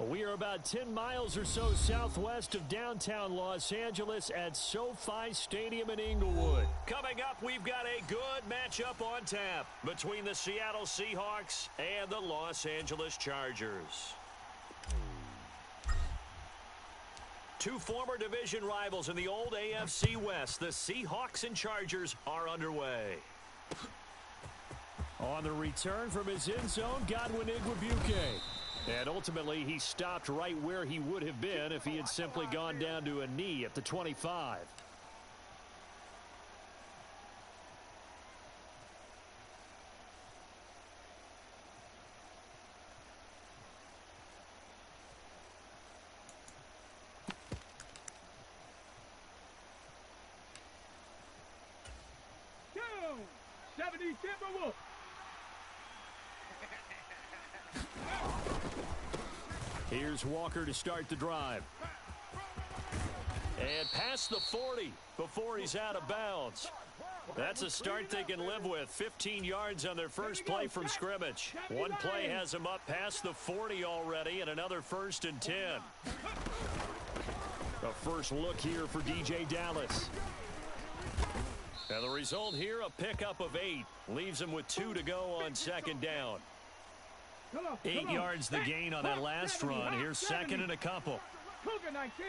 We are about 10 miles or so southwest of downtown Los Angeles at SoFi Stadium in Inglewood. Coming up, we've got a good matchup on tap between the Seattle Seahawks and the Los Angeles Chargers. Two former division rivals in the old AFC West, the Seahawks and Chargers, are underway. On the return from his end zone, Godwin Igwebuike. And ultimately, he stopped right where he would have been if he had simply gone down to a knee at the 25. Go! 70 Timberwolves! Here's Walker to start the drive. And past the 40 before he's out of bounds. That's a start they can live with. 15 yards on their first play from scrimmage. One play has them up past the 40 already, and another 1st and 10. A first look here for DJ Dallas. And the result here, a pickup of 8. Leaves them with 2 to go on second down. 8 yards the gain on that last run. Here's second and a couple. Cougar 19.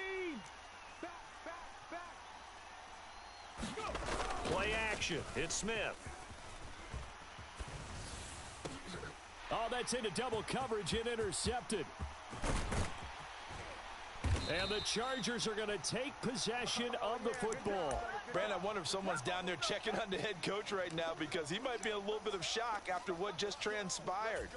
Play action. It's Smith. Oh, that's into double coverage and intercepted. And the Chargers are going to take possession of the football. Brandon, I wonder if someone's down there checking on the head coach right now because he might be in a little bit of shock after what just transpired.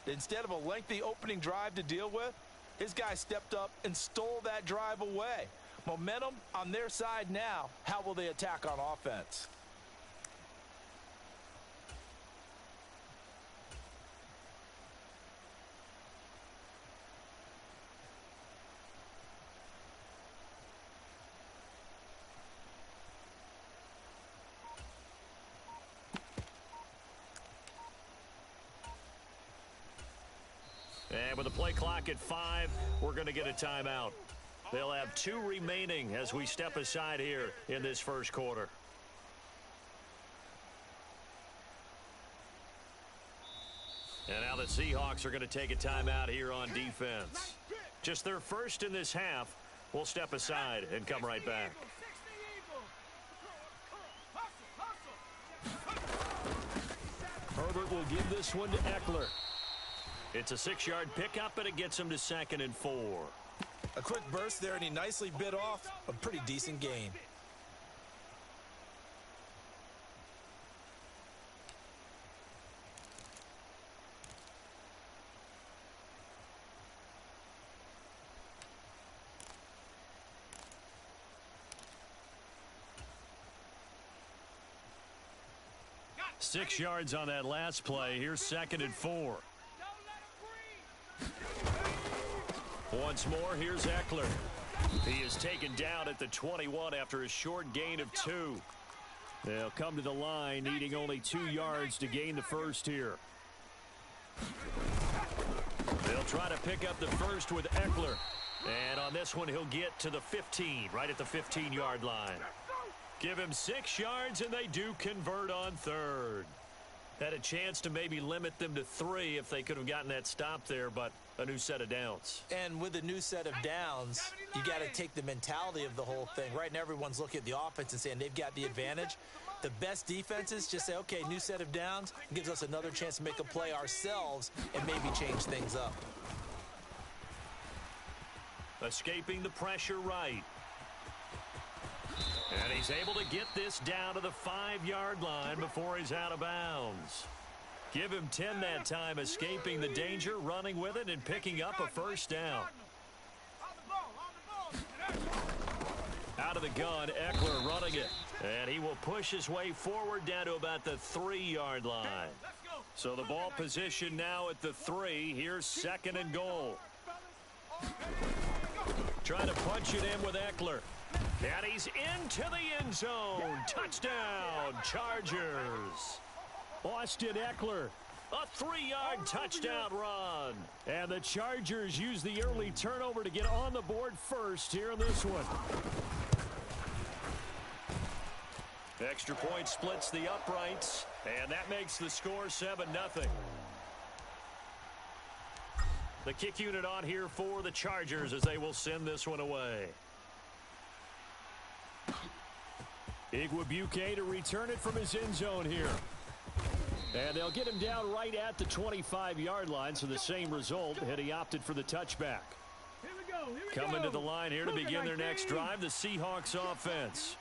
Instead of a lengthy opening drive to deal with, his guy stepped up and stole that drive away. Momentum on their side now. How will they attack on offense? And with the play clock at 5, we're going to get a timeout. They'll have 2 remaining as we step aside here in this first quarter. And now the Seahawks are going to take a timeout here on defense. Just their first in this half. We'll step aside and come right back. Herbert will give this one to Eckler. It's a 6-yard pickup, and it gets him to 2nd and 4. A quick burst there, and he nicely bit off a pretty decent gain. Six yards on that last play. Here's 2nd and 4. Once more, here's Eckler. He is taken down at the 21 after a short gain of 2. They'll come to the line, needing only 2 yards to gain the first here. They'll try to pick up the first with Eckler. And on this one, he'll get to the 15, right at the 15-yard line. Give him 6 yards, and they do convert on 3rd. Had a chance to maybe limit them to 3 if they could have gotten that stop there, but a new set of downs. And with a new set of downs, you got to take the mentality of the whole thing. Right now, everyone's looking at the offense and saying they've got the advantage. The best defenses just say, okay, new set of downs, gives us another chance to make a play ourselves and maybe change things up. Escaping the pressure right. And he's able to get this down to the 5-yard line before he's out of bounds. Give him 10 that time, escaping the danger, running with it, and picking up a first down. Out of the gun, Eckler running it. And he will push his way forward down to about the 3-yard line. So the ball position now at the 3. Here's 2nd and goal. Trying to punch it in with Eckler. And he's into the end zone. Touchdown, Chargers. Austin Eckler A 3-yard touchdown run. And the Chargers use the early turnover to get on the board first here in this one. Extra point splits the uprights, and that makes the score 7-0. The kick unit on here for the Chargers as they will send this one away. Igwebuike to return it from his end zone here. And they'll get him down right at the 25-yard line, so the same result had he opted for the touchback. Coming to the line here to begin their next drive, the Seahawks offense.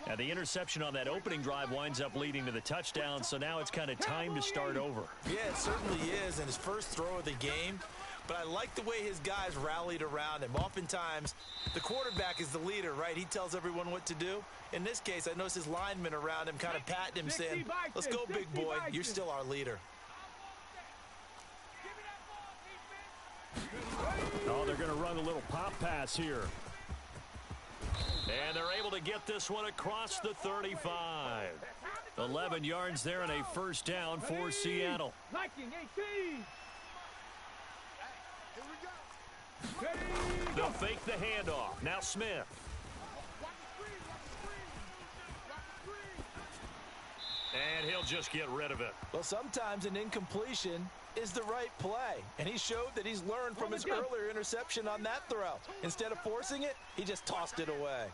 Now the interception on that opening drive winds up leading to the touchdown, so now it's kind of time to start over. Yeah, it certainly is, and his first throw of the game. But I like the way his guys rallied around him. Oftentimes, the quarterback is the leader, right? He tells everyone what to do. In this case, I noticed his linemen around him kind of patting him, saying, let's go, big boy. You're still our leader. Oh, they're going to run a little pop pass here. And they're able to get this one across the 35. 11 yards there and a first down for Seattle. They'll fake the handoff. Now Smith. And he'll just get rid of it. Well, sometimes an incompletion is the right play. And he showed that he's learned from his earlier interception on that throw. Instead of forcing it, he just tossed it away.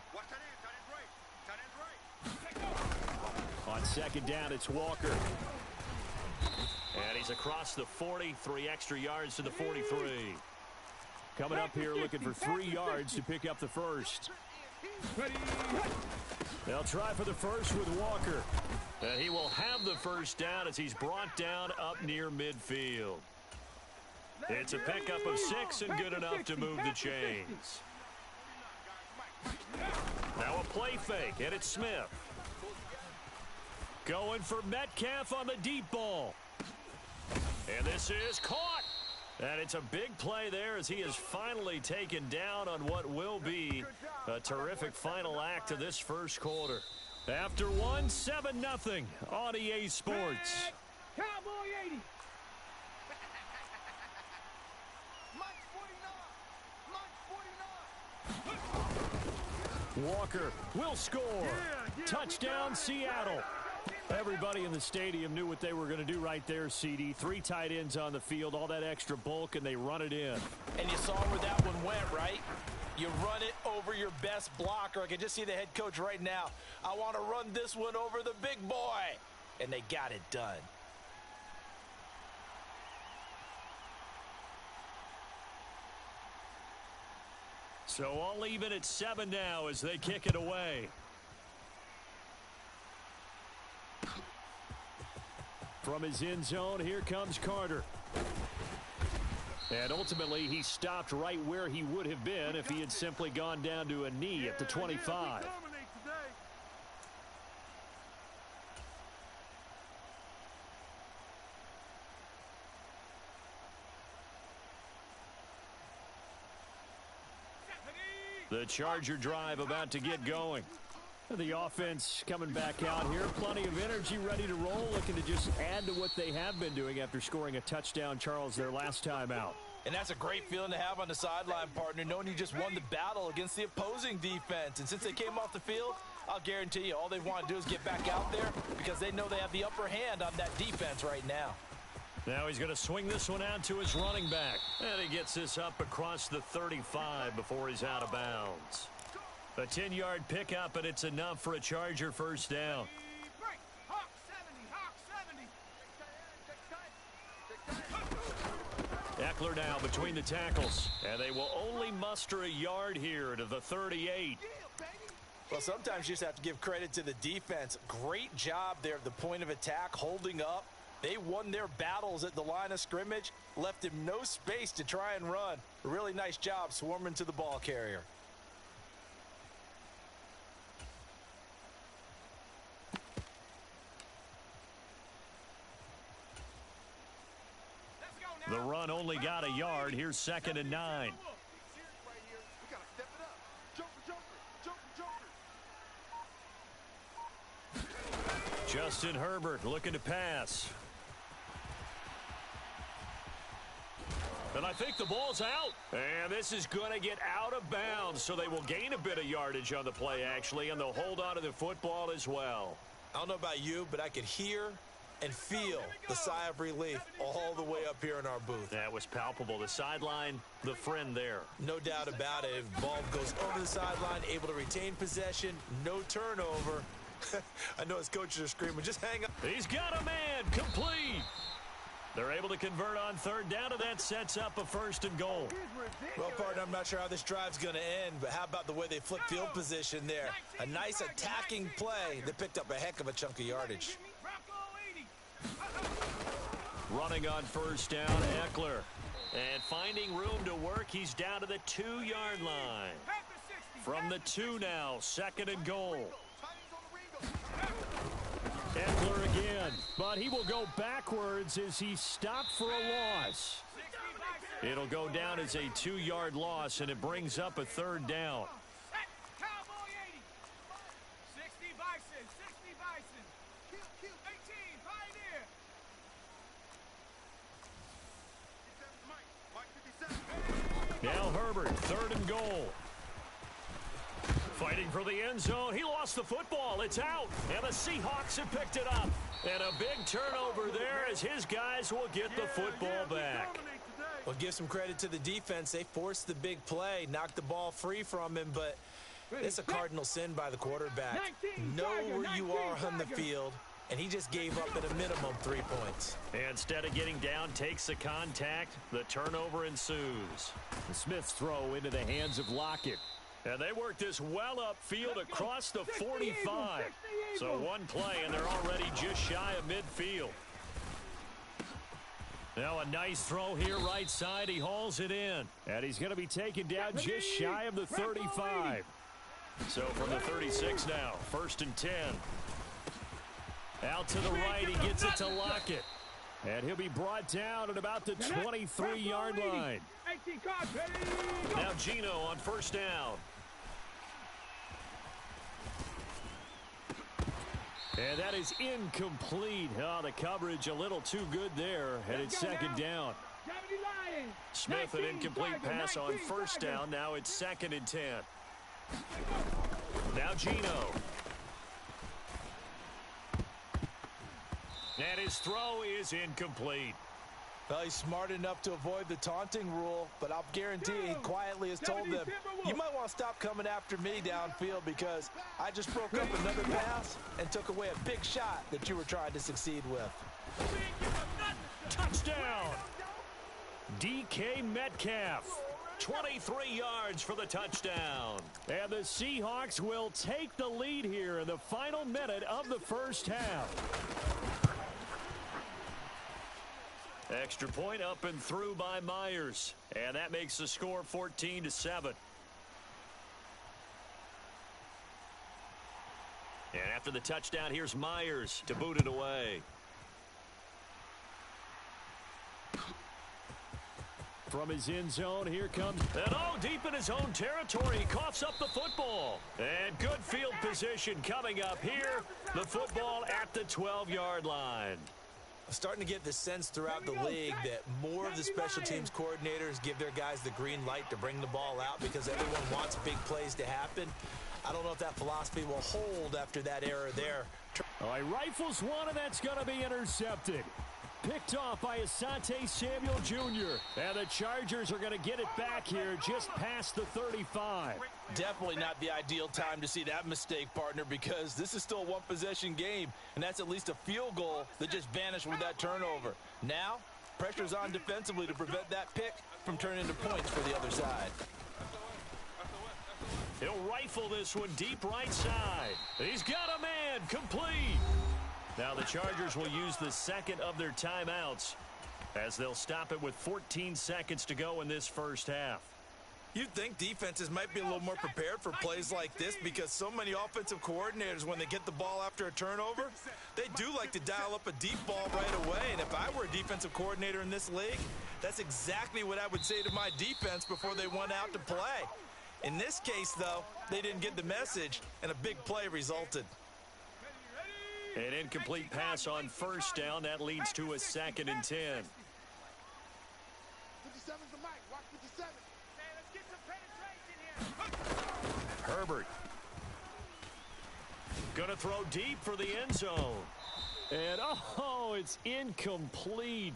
On second down, it's Walker. And he's across the 40, 3 extra yards to the 43. Coming up here looking for 3 yards to pick up the first. They'll try for the first with Walker. And he will have the first down as he's brought down up near midfield. It's a pickup of 6 and good enough to move the chains. Now a play fake, and it's Smith. Going for Metcalf on the deep ball. And this is caught. And it's a big play there as he is finally taken down on what will be a terrific final act of this first quarter. After one, 7-0 on EA Sports. Cowboy 80. Walker will score. Touchdown, Seattle. Everybody in the stadium knew what they were going to do right there, CD. 3 tight ends on the field, all that extra bulk, and they run it in. And you saw where that one went, right? You run it over your best blocker. I can just see the head coach right now. I want to run this one over the big boy. And they got it done. So all even at 7 now as they kick it away. From his end zone, here comes Carter. And ultimately, he stopped right where he would have been if he had simply gone down to a knee at the 25. The Charger drive about to get going. The offense coming back out here. Plenty of energy, ready to roll, looking to just add to what they have been doing after scoring a touchdown, Charles, their last time out. And that's a great feeling to have on the sideline, partner, knowing you just won the battle against the opposing defense. And since they came off the field, I'll guarantee you all they want to do is get back out there because they know they have the upper hand on that defense right now. Now he's going to swing this one out to his running back. And he gets this up across the 35 before he's out of bounds. A 10-yard pickup, and it's enough for a Charger first down. Eckler now between the tackles, and they will only muster a yard here to the 38. Well, sometimes you just have to give credit to the defense. Great job there at the point of attack, holding up. They won their battles at the line of scrimmage, left him no space to try and run. A really nice job swarming to the ball carrier. The run only got a yard. Here's 2nd and 9. Justin Herbert looking to pass. And I think the ball's out. And this is going to get out of bounds, so they will gain a bit of yardage on the play, actually, and they'll hold on to the football as well. I don't know about you, but I could hear and feel the sigh of relief all the way up here in our booth. That was palpable. The sideline, the friend there. No doubt about it. Ball goes over the sideline, able to retain possession, no turnover. I know his coaches are screaming, just hang up. He's got a man, complete. They're able to convert on third down, and that sets up a 1st and goal. Well, partner, I'm not sure how this drive's going to end, but how about the way they flip field position there? A nice attacking play that picked up a heck of a chunk of yardage. Running on 1st down, Eckler. And finding room to work, he's down to the 2-yard line. From the 2 now, 2nd and goal. Eckler again, but he will go backwards as he stopped for a loss. It'll go down as a 2-yard loss, and it brings up a 3rd down. Now Herbert, 3rd and goal. Fighting for the end zone. He lost the football. It's out. And the Seahawks have picked it up. And a big turnover there as his guys will get the football back. Well, give some credit to the defense. They forced the big play, knocked the ball free from him, but it's a cardinal sin by the quarterback. Know where you are on the field, and he just gave up at a minimum 3 points. And instead of getting down, takes the contact. The turnover ensues. Smith's throw into the hands of Lockett. And they work this well upfield across the 45. So one play, and they're already just shy of midfield. Now a nice throw here right side. He hauls it in. And he's going to be taken down just shy of the 35. So from the 36 now, 1st and 10. Out to the right, he gets it to Lockett. And he'll be brought down at about the 23-yard line. Now Geno on 1st down. And that is incomplete. Oh, the coverage a little too good there. And it's 2nd down. Smith, an incomplete pass on 1st down. Now it's 2nd and 10. Now Geno. And his throw is incomplete. Well, he's smart enough to avoid the taunting rule, but I'll guarantee he quietly has told them, you might want to stop coming after me downfield because I just broke up another pass and took away a big shot that you were trying to succeed with. Touchdown! DK Metcalf. 23 yards for the touchdown. And the Seahawks will take the lead here in the final minute of the 1st half. Extra point up and through by Myers. And that makes the score 14-7. And after the touchdown, here's Myers to boot it away. From his end zone, here comes, and deep in his own territory, he coughs up the football. And good field position coming up here. The football at the 12-yard line. Starting to get the sense throughout the league that more of the special teams coordinators give their guys the green light to bring the ball out because everyone wants big plays to happen. I don't know if that philosophy will hold after that error there. All right, rifles one, and that's going to be intercepted. Picked off by Asante Samuel Jr. And the Chargers are going to get it back here just past the 35. Definitely not the ideal time to see that mistake, partner, because this is still a one-possession game, and that's at least a field goal that just vanished with that turnover. Now, pressure's on defensively to prevent that pick from turning into points for the other side. He'll rifle this one deep right side. He's got a man, complete. Now the Chargers will use the 2nd of their timeouts as they'll stop it with 14 seconds to go in this 1st half. You'd think defenses might be a little more prepared for plays like this because so many offensive coordinators, when they get the ball after a turnover, they do like to dial up a deep ball right away. And if I were a defensive coordinator in this league, that's exactly what I would say to my defense before they went out to play. In this case, though, they didn't get the message, and a big play resulted. An incomplete pass on 1st down. That leads to a 2nd and 10. 57 Herbert. Gonna throw deep for the end zone. And, oh, it's incomplete.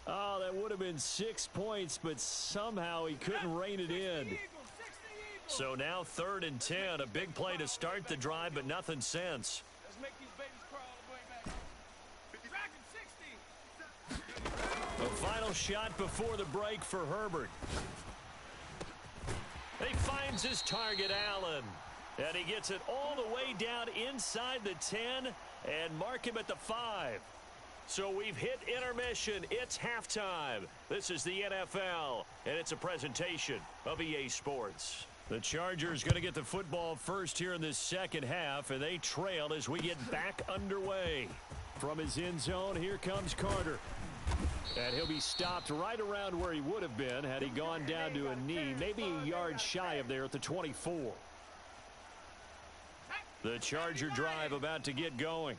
Oh, that would have been 6 points, but somehow he couldn't rein it in. So now 3rd and 10. A big play to start the drive, but nothing since. Let's make these babies crawl all the way back. The final shot before the break for Herbert. He finds his target, Allen. And he gets it all the way down inside the 10 and mark him at the 5. So we've hit intermission. It's halftime. This is the NFL, and it's a presentation of EA Sports. The Chargers going to get the football first here in this second half, and they trail as we get back underway. From his end zone, here comes Carter. And he'll be stopped right around where he would have been had he gone down to a knee, maybe a yard shy of there at the 24. The Charger drive about to get going.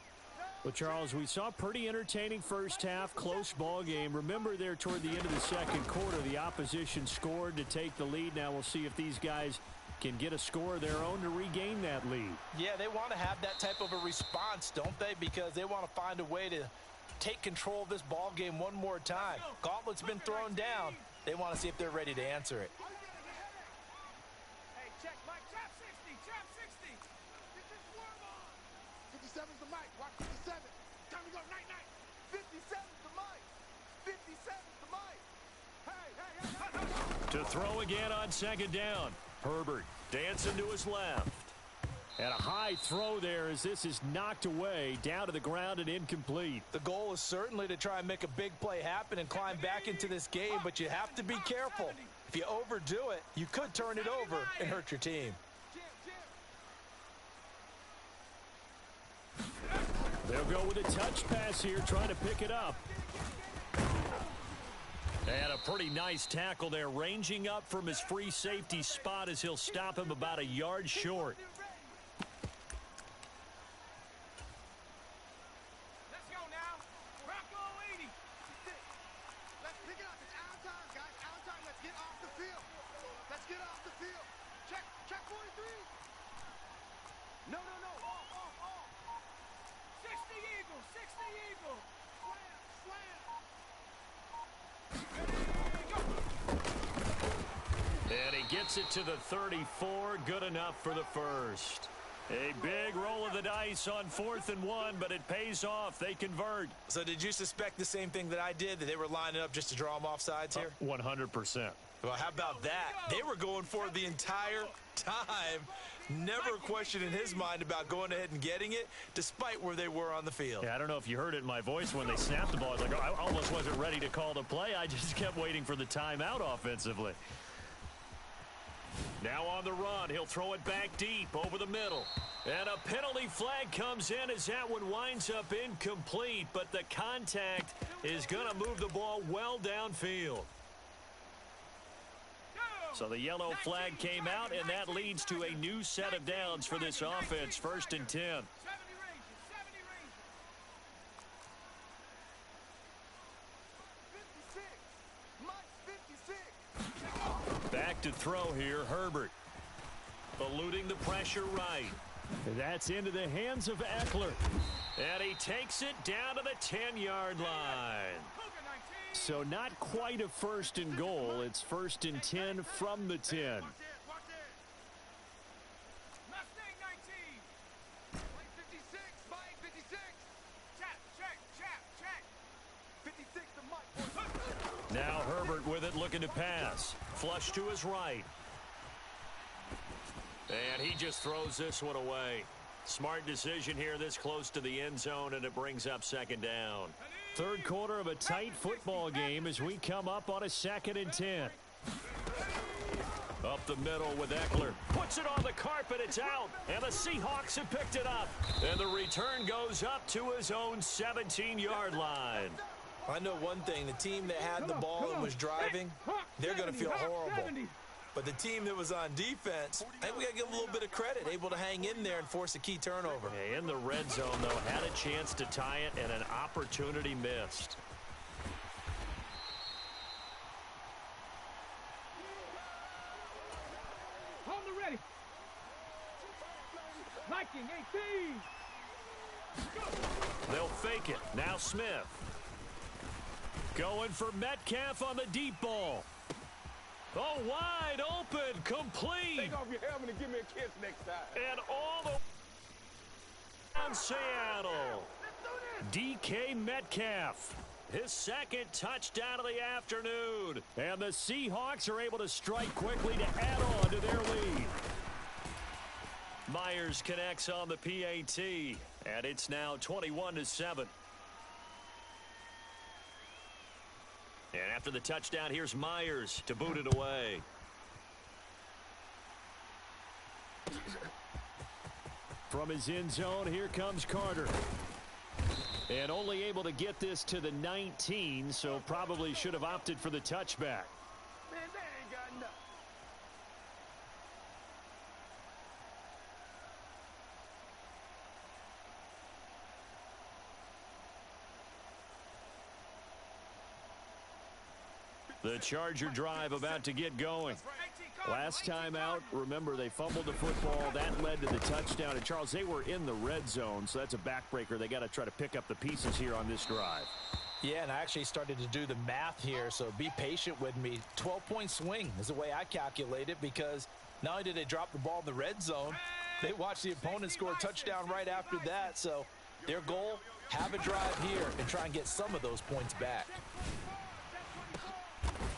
Well, Charles, we saw a pretty entertaining first half, close ball game. Remember there toward the end of the second quarter, the opposition scored to take the lead. Now we'll see if these guys can get a score of their own to regain that lead. Yeah, they want to have that type of a response, don't they? Because they want to find a way to take control of this ball game one more time. Gauntlet's been thrown down. They want to see if they're ready to answer it. Hey, check, Mike. Trap 60. Trap 60. Get this worm on. 57's the mic. Watch 57. Time to go. Night, night. 57's the mic. 57's the mic. Hey. To throw again on second down. Herbert dancing to his left. And a high throw there as this is knocked away, down to the ground and incomplete. The goal is certainly to try and make a big play happen and climb back into this game, but you have to be careful. If you overdo it, you could turn it over and hurt your team. They'll go with a touch pass here, trying to pick it up. And a pretty nice tackle there, ranging up from his free safety spot as he'll stop him about a yard short. Let's go now. Rocco 80. Let's pick it up. It's out time, guys. Out time. Let's get off the field. Let's get off the field. Check 43. No. Off. 60 Eagles. 60 Eagles. Slam. And he gets it to the 34. Good enough for the first. A big roll of the dice on 4th and 1, but it pays off. They convert. So did you suspect the same thing that I did, that they were lining up just to draw them off sides here? 100%. Well, how about that? They were going for it the entire time. Never a question in his mind about going ahead and getting it, despite where they were on the field. Yeah, I don't know if you heard it in my voice when they snapped the ball. I was like, I almost wasn't ready to call the play. I just kept waiting for the timeout offensively. Now on the run, he'll throw it back deep over the middle. And a penalty flag comes in as that one winds up incomplete, but the contact is going to move the ball well downfield. So the yellow flag came out, and that leads to a new set of downs for this offense. 1st and 10. 70 Rangers. 70 Rangers. 56. Mike 56. Back to throw here, Herbert. Eluding the pressure right. And that's into the hands of Eckler. And he takes it down to the 10-yard line. So not quite a 1st and goal. It's 1st and 10 from the 10. Mustang 19. Mike 56. Mike 56. Check. 56 to Mike. Now Herbert with it, looking to pass. Flush to his right. And he just throws this one away. Smart decision here this close to the end zone, and it brings up 2nd down. 3rd quarter of a tight football game as we come up on a 2nd and 10. Up the middle with Eckler. Puts it on the carpet. It's out. And the Seahawks have picked it up. And the return goes up to his own 17-yard line. I know one thing. The team that had the ball and was driving, they're going to feel horrible. But the team that was on defense, I think we got to give them a little bit of credit, able to hang in there and force a key turnover. In the red zone, though, had a chance to tie it and an opportunity missed. Hold it ready. Viking 18. They'll fake it. Now Smith. Going for Metcalf on the deep ball. Oh, wide open, complete. Take off your helmet and give me a kiss next time. And all the way down Seattle. DK Metcalf. His second touchdown of the afternoon. And the Seahawks are able to strike quickly to add on to their lead. Myers connects on the PAT. And it's now 21-7. And after the touchdown, here's Myers to boot it away. From his end zone, here comes Carter. And only able to get this to the 19, so probably should have opted for the touchback. Man, they ain't got nothing. The Charger drive about to get going. Last time out, remember, they fumbled the football. That led to the touchdown. And, Charles, they were in the red zone, so that's a backbreaker. They got to try to pick up the pieces here on this drive. Yeah, and I actually started to do the math here, so be patient with me. 12-point swing is the way I calculate it, because not only did they drop the ball in the red zone, they watched the opponent score a touchdown right after that. So their goal, have a drive here and try and get some of those points back.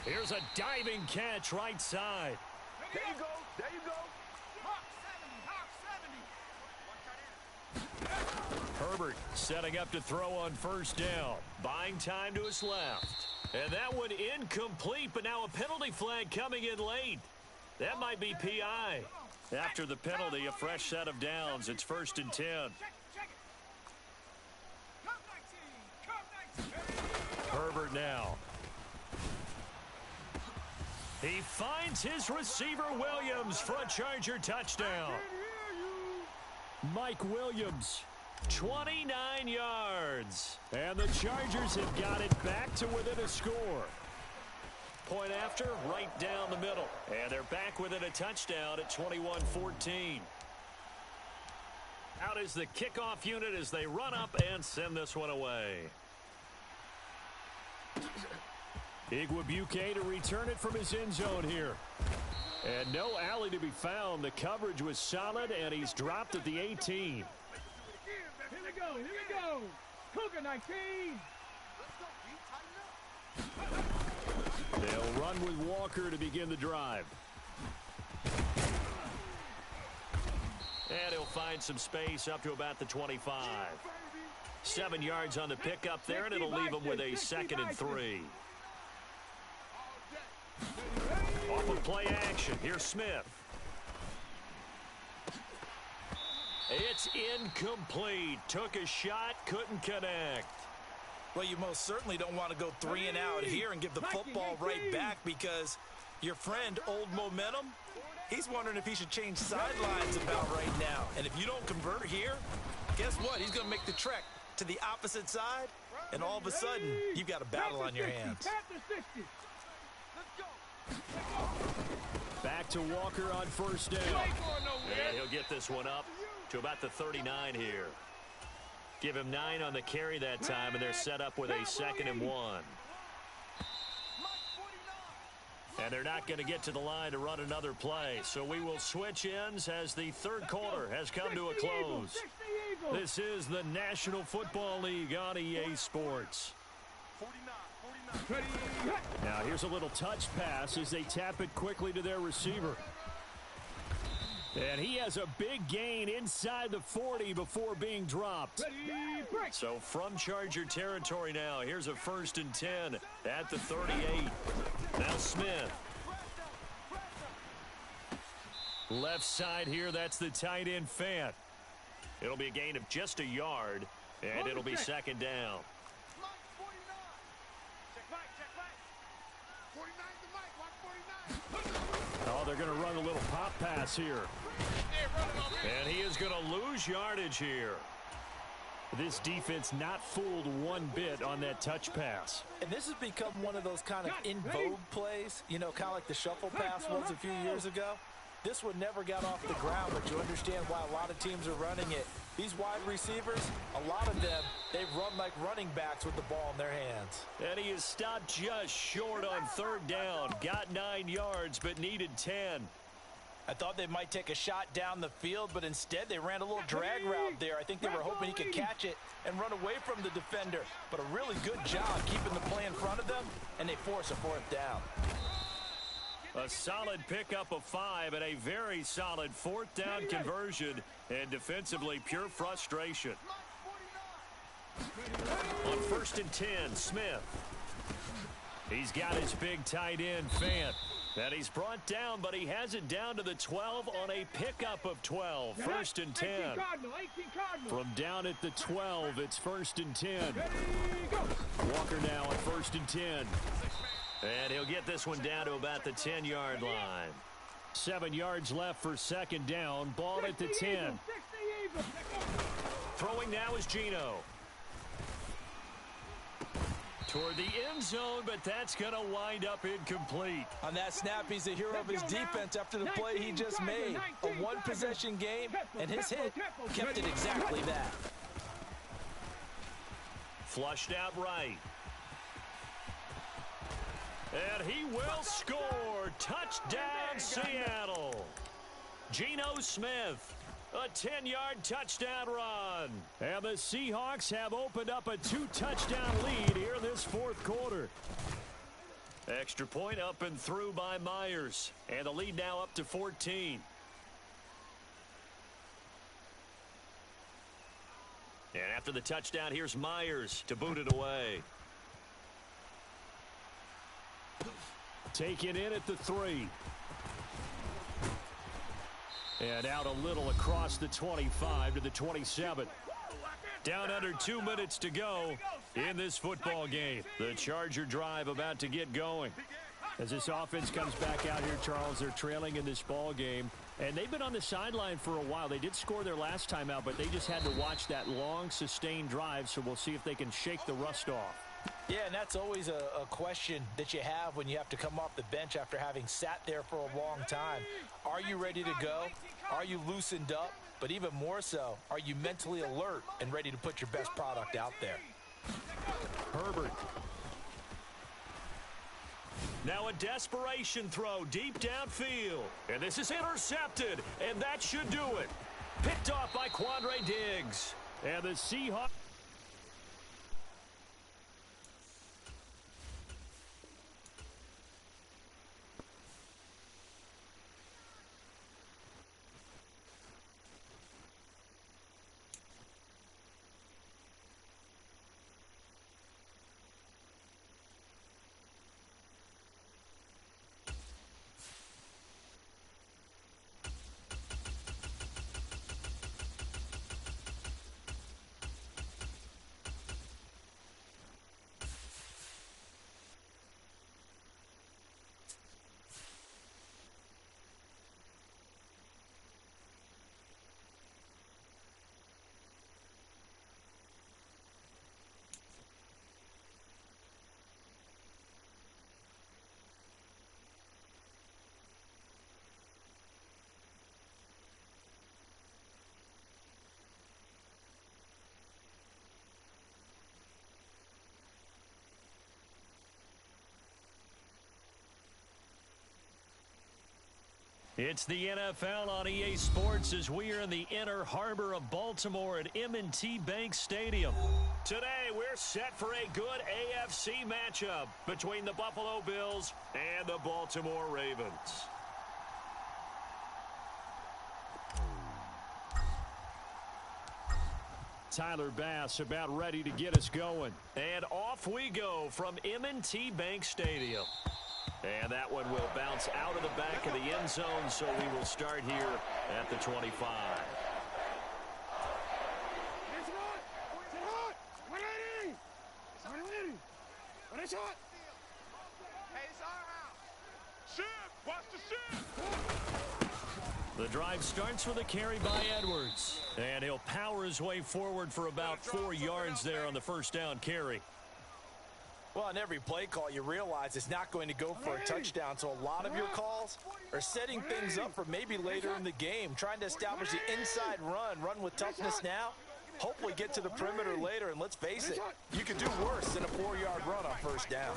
Here's a diving catch right side. There you go. There you go. Herbert setting up to throw on first down. Buying time to his left. And that one incomplete, but now a penalty flag coming in late. That might be PI. After the penalty, a fresh set of downs. It's 1st and 10. Herbert now. He finds his receiver, Williams, for a Charger touchdown. Mike Williams, 29 yards. And the Chargers have got it back to within a score. Point after, right down the middle. And they're back within a touchdown at 21-14. Out is the kickoff unit as they run up and send this one away. Igwebuike to return it from his end zone here. And no alley to be found. The coverage was solid, and he's dropped at the 18. Here we go. Here we go. Cougar 19. They'll run with Walker to begin the drive. And he'll find some space up to about the 25. 7 yards on the pickup there, and it'll leave him with a 2nd and 3. Off of play action, here's Smith. It's incomplete. Took a shot, couldn't connect. Well, you most certainly don't want to go 3 and out here and give the football right back, because your friend, Old Momentum, he's wondering if he should change sidelines about right now. And if you don't convert here, guess what? He's going to make the trek to the opposite side, and all of a sudden, you've got a battle on your hands. Back to Walker on first down. And he'll get this one up to about the 39 here. Give him 9 on the carry that time, and they're set up with a 2nd and 1. And they're not going to get to the line to run another play. So we will switch ends as the third quarter has come to a close. This is the National Football League on EA Sports. Now here's a little touch pass as they tap it quickly to their receiver. And he has a big gain inside the 40 before being dropped. So from Charger territory now, here's a 1st and 10 at the 38. Now Smith. Left side here, that's the tight end Fant. It'll be a gain of just a yard, and it'll be 2nd down. Oh, they're going to run a little pop pass here. And he is going to lose yardage here. This defense not fooled one bit on that touch pass. And this has become one of those kind of in vogue plays, you know, kind of like the shuffle pass was a few years ago. This one never got off the ground, but you understand why a lot of teams are running it. These wide receivers, a lot of them, they run like running backs with the ball in their hands. And he is stopped just short on third down. Got 9 yards, but needed 10. I thought they might take a shot down the field, but instead they ran a little drag route there. I think they were hoping he could catch it and run away from the defender. But a really good job keeping the play in front of them, and they force a fourth down. A solid pickup of 5 and a very solid fourth down conversion. And defensively, pure frustration. On 1st and 10, Smith. He's got his big tight end, Fant. And he's brought down, but he has it down to the 12 on a pickup of 12. 1st and 10. From down at the 12, it's 1st and 10. Walker now on 1st and 10. And he'll get this one down to about the 10-yard line. 7 yards left for 2nd down. Ball at the 10. Throwing now is Geno. Toward the end zone, but that's going to wind up incomplete. On that snap, he's the hero of his defense after the play he just made. A one-possession game, and his hit kept it exactly that. Flushed out right. And he will score. Touchdown, Seattle. Geno Smith. A 10-yard touchdown run. And the Seahawks have opened up a 2-touchdown lead here this 4th quarter. Extra point up and through by Myers. And the lead now up to 14. And after the touchdown, here's Myers to boot it away. Taken in at the 3. And out a little across the 25 to the 27. Down under 2 minutes to go in this football game. The Charger drive about to get going. As this offense comes back out here, Charles, they're trailing in this ball game. And they've been on the sideline for a while. They did score their last time out, but they just had to watch that long, sustained drive. So we'll see if they can shake the rust off. Yeah, and that's always a question that you have when you have to come off the bench after having sat there for a long time. Are you ready to go? Are you loosened up? But even more so, are you mentally alert and ready to put your best product out there? Herbert. Now a desperation throw deep downfield. And this is intercepted, and that should do it. Picked off by Quandre Diggs. And the Seahawks. It's the NFL on EA Sports as we are in the inner harbor of Baltimore at M&T Bank Stadium. Today, we're set for a good AFC matchup between the Buffalo Bills and the Baltimore Ravens. Tyler Bass about ready to get us going. And off we go from M&T Bank Stadium. And that one will bounce out of the back of the end zone, so we will start here at the 25. It's hot! It's hot! What are you? What is hot? Hey, it's our house. Ship! Watch the ship! The drive starts with a carry by Edwards. And he'll power his way forward for about 4 yards there on the first down carry. Well, on every play call, you realize it's not going to go for a touchdown, so a lot of your calls are setting things up for maybe later in the game, trying to establish the inside run with toughness now, hopefully get to the perimeter later, and let's face it, you could do worse than a 4-yard run on first down.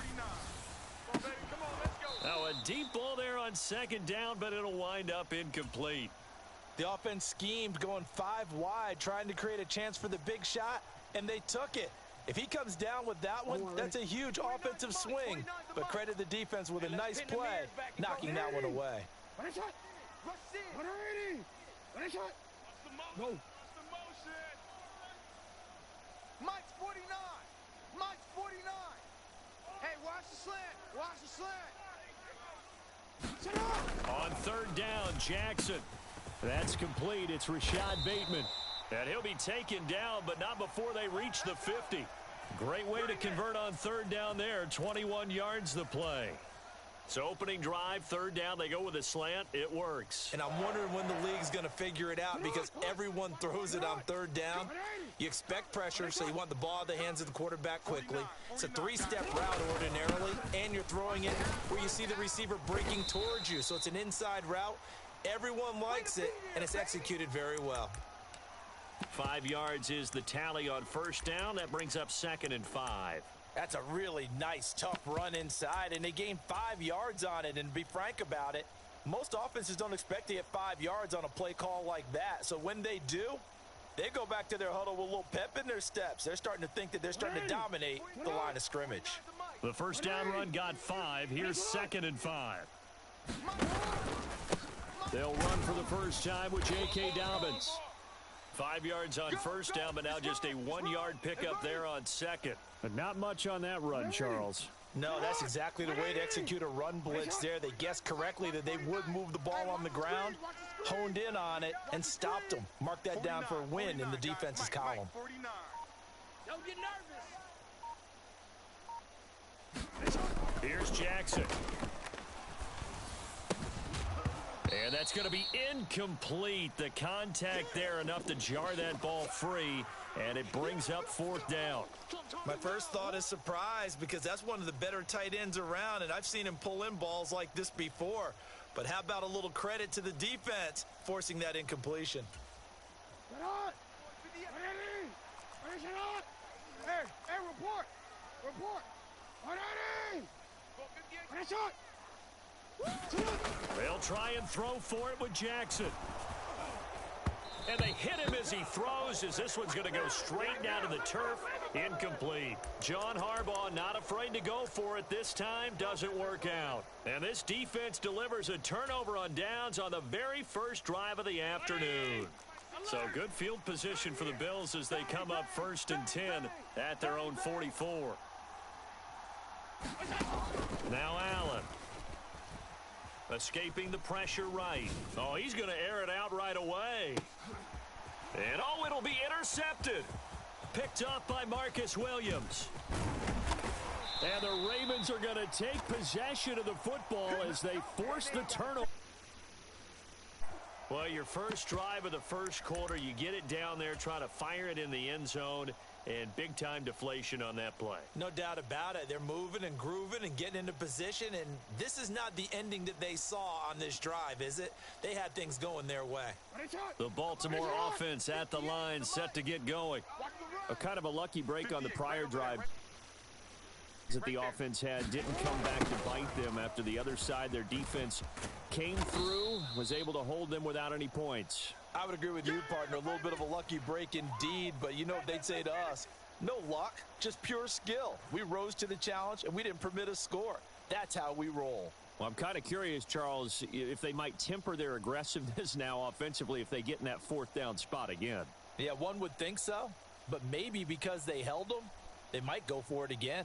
Now a deep ball there on second down, but it'll wind up incomplete. The offense schemed going 5 wide, trying to create a chance for the big shot, and they took it. If he comes down with that one, that's a huge offensive swing. But credit the defense with a nice play, knocking that one away. Go. Mike's 49. Mike's 49. Hey, watch the slant. Watch the slant. On third down, Jackson. That's complete. It's Rashad Bateman. And he'll be taken down, but not before they reach the 50. Great way to convert on third down there. 21 yards the play. So opening drive, third down, they go with a slant. It works. And I'm wondering when the league's going to figure it out because everyone throws it on third down. You expect pressure, so you want the ball in the hands of the quarterback quickly. It's a 3-step route ordinarily, and you're throwing it where you see the receiver breaking towards you. So it's an inside route. Everyone likes it, and it's executed very well. 5 yards is the tally on first down. That brings up 2nd and 5. That's a really nice, tough run inside, and they gained 5 yards on it. And to be frank about it, most offenses don't expect to get 5 yards on a play call like that. So when they do, they go back to their huddle with a little pep in their steps. They're starting to think that they're starting to dominate the line of scrimmage. The first down run got 5. Here's 2nd and 5. They'll run for the first time with J.K. Dobbins. 5 yards on first down, but now just a 1-yard pickup there on second. But not much on that run, Charles. No, that's exactly the way to execute a run blitz there. They guessed correctly that they would move the ball on the ground, honed in on it, and stopped them. Mark that down for a win in the defense's column. Don't get nervous. Here's Jackson. And that's going to be incomplete. The contact there enough to jar that ball free, and it brings up 4th down. My first thought is surprise because that's one of the better tight ends around, and I've seen him pull in balls like this before. But how about a little credit to the defense forcing that incompletion? Hey, report. They'll try and throw for it with Jackson. And they hit him as he throws, as this one's going to go straight down to the turf. Incomplete. John Harbaugh not afraid to go for it this time. Doesn't work out. And this defense delivers a turnover on downs on the very first drive of the afternoon. So good field position for the Bills as they come up 1st and 10 at their own 44. Now Allen. Escaping the pressure right. Oh, he's going to air it out right away. And, oh, it'll be intercepted. Picked up by Marcus Williams. And the Ravens are going to take possession of the football as they force the turnover. Well, your first drive of the first quarter, you get it down there, try to fire it in the end zone, and big-time deflation on that play. No doubt about it. They're moving and grooving and getting into position, and this is not the ending that they saw on this drive, is it? They had things going their way. The Baltimore offense at the line, set to get going. A kind of a lucky break on the prior drive that the offense had didn't come back to bite them after the other side. Their defense came through, was able to hold them without any points. I would agree with you, partner. A little bit of a lucky break indeed, but you know what they'd say to us? No luck, just pure skill. We rose to the challenge, and we didn't permit a score. That's how we roll. Well, I'm kind of curious, Charles, if they might temper their aggressiveness now offensively if they get in that 4th down spot again. Yeah, one would think so, but maybe because they held them, they might go for it again.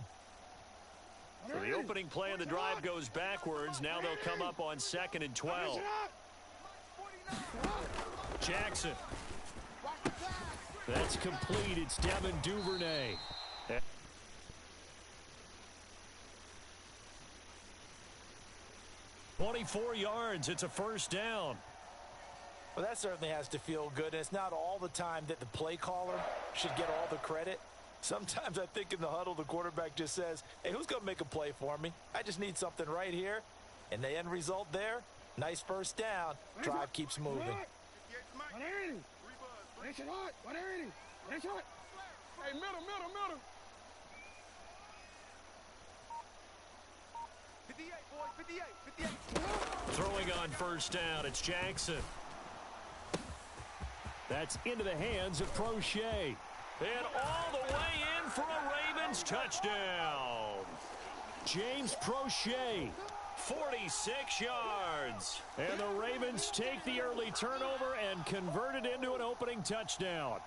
So the opening play of the drive goes backwards. Now they'll come up on 2nd and 12. Jackson. That's complete. It's Devin Duvernay. 24 yards. It's a first down. Well, that certainly has to feel good. And it's not all the time that the play caller should get all the credit. Sometimes I think in the huddle, the quarterback just says, hey, who's going to make a play for me? I just need something right here. And the end result there, nice first down. Drive keeps moving. 180. That's it hot. 180. That's hot. Hey, middle. 58, boys, 58. Throwing on first down, it's Jackson. That's into the hands of Prochet. And all the way in for a Ravens touchdown. James Prochet, 46 yards. And the Ravens take the early turnover and convert it into an opening touchdown.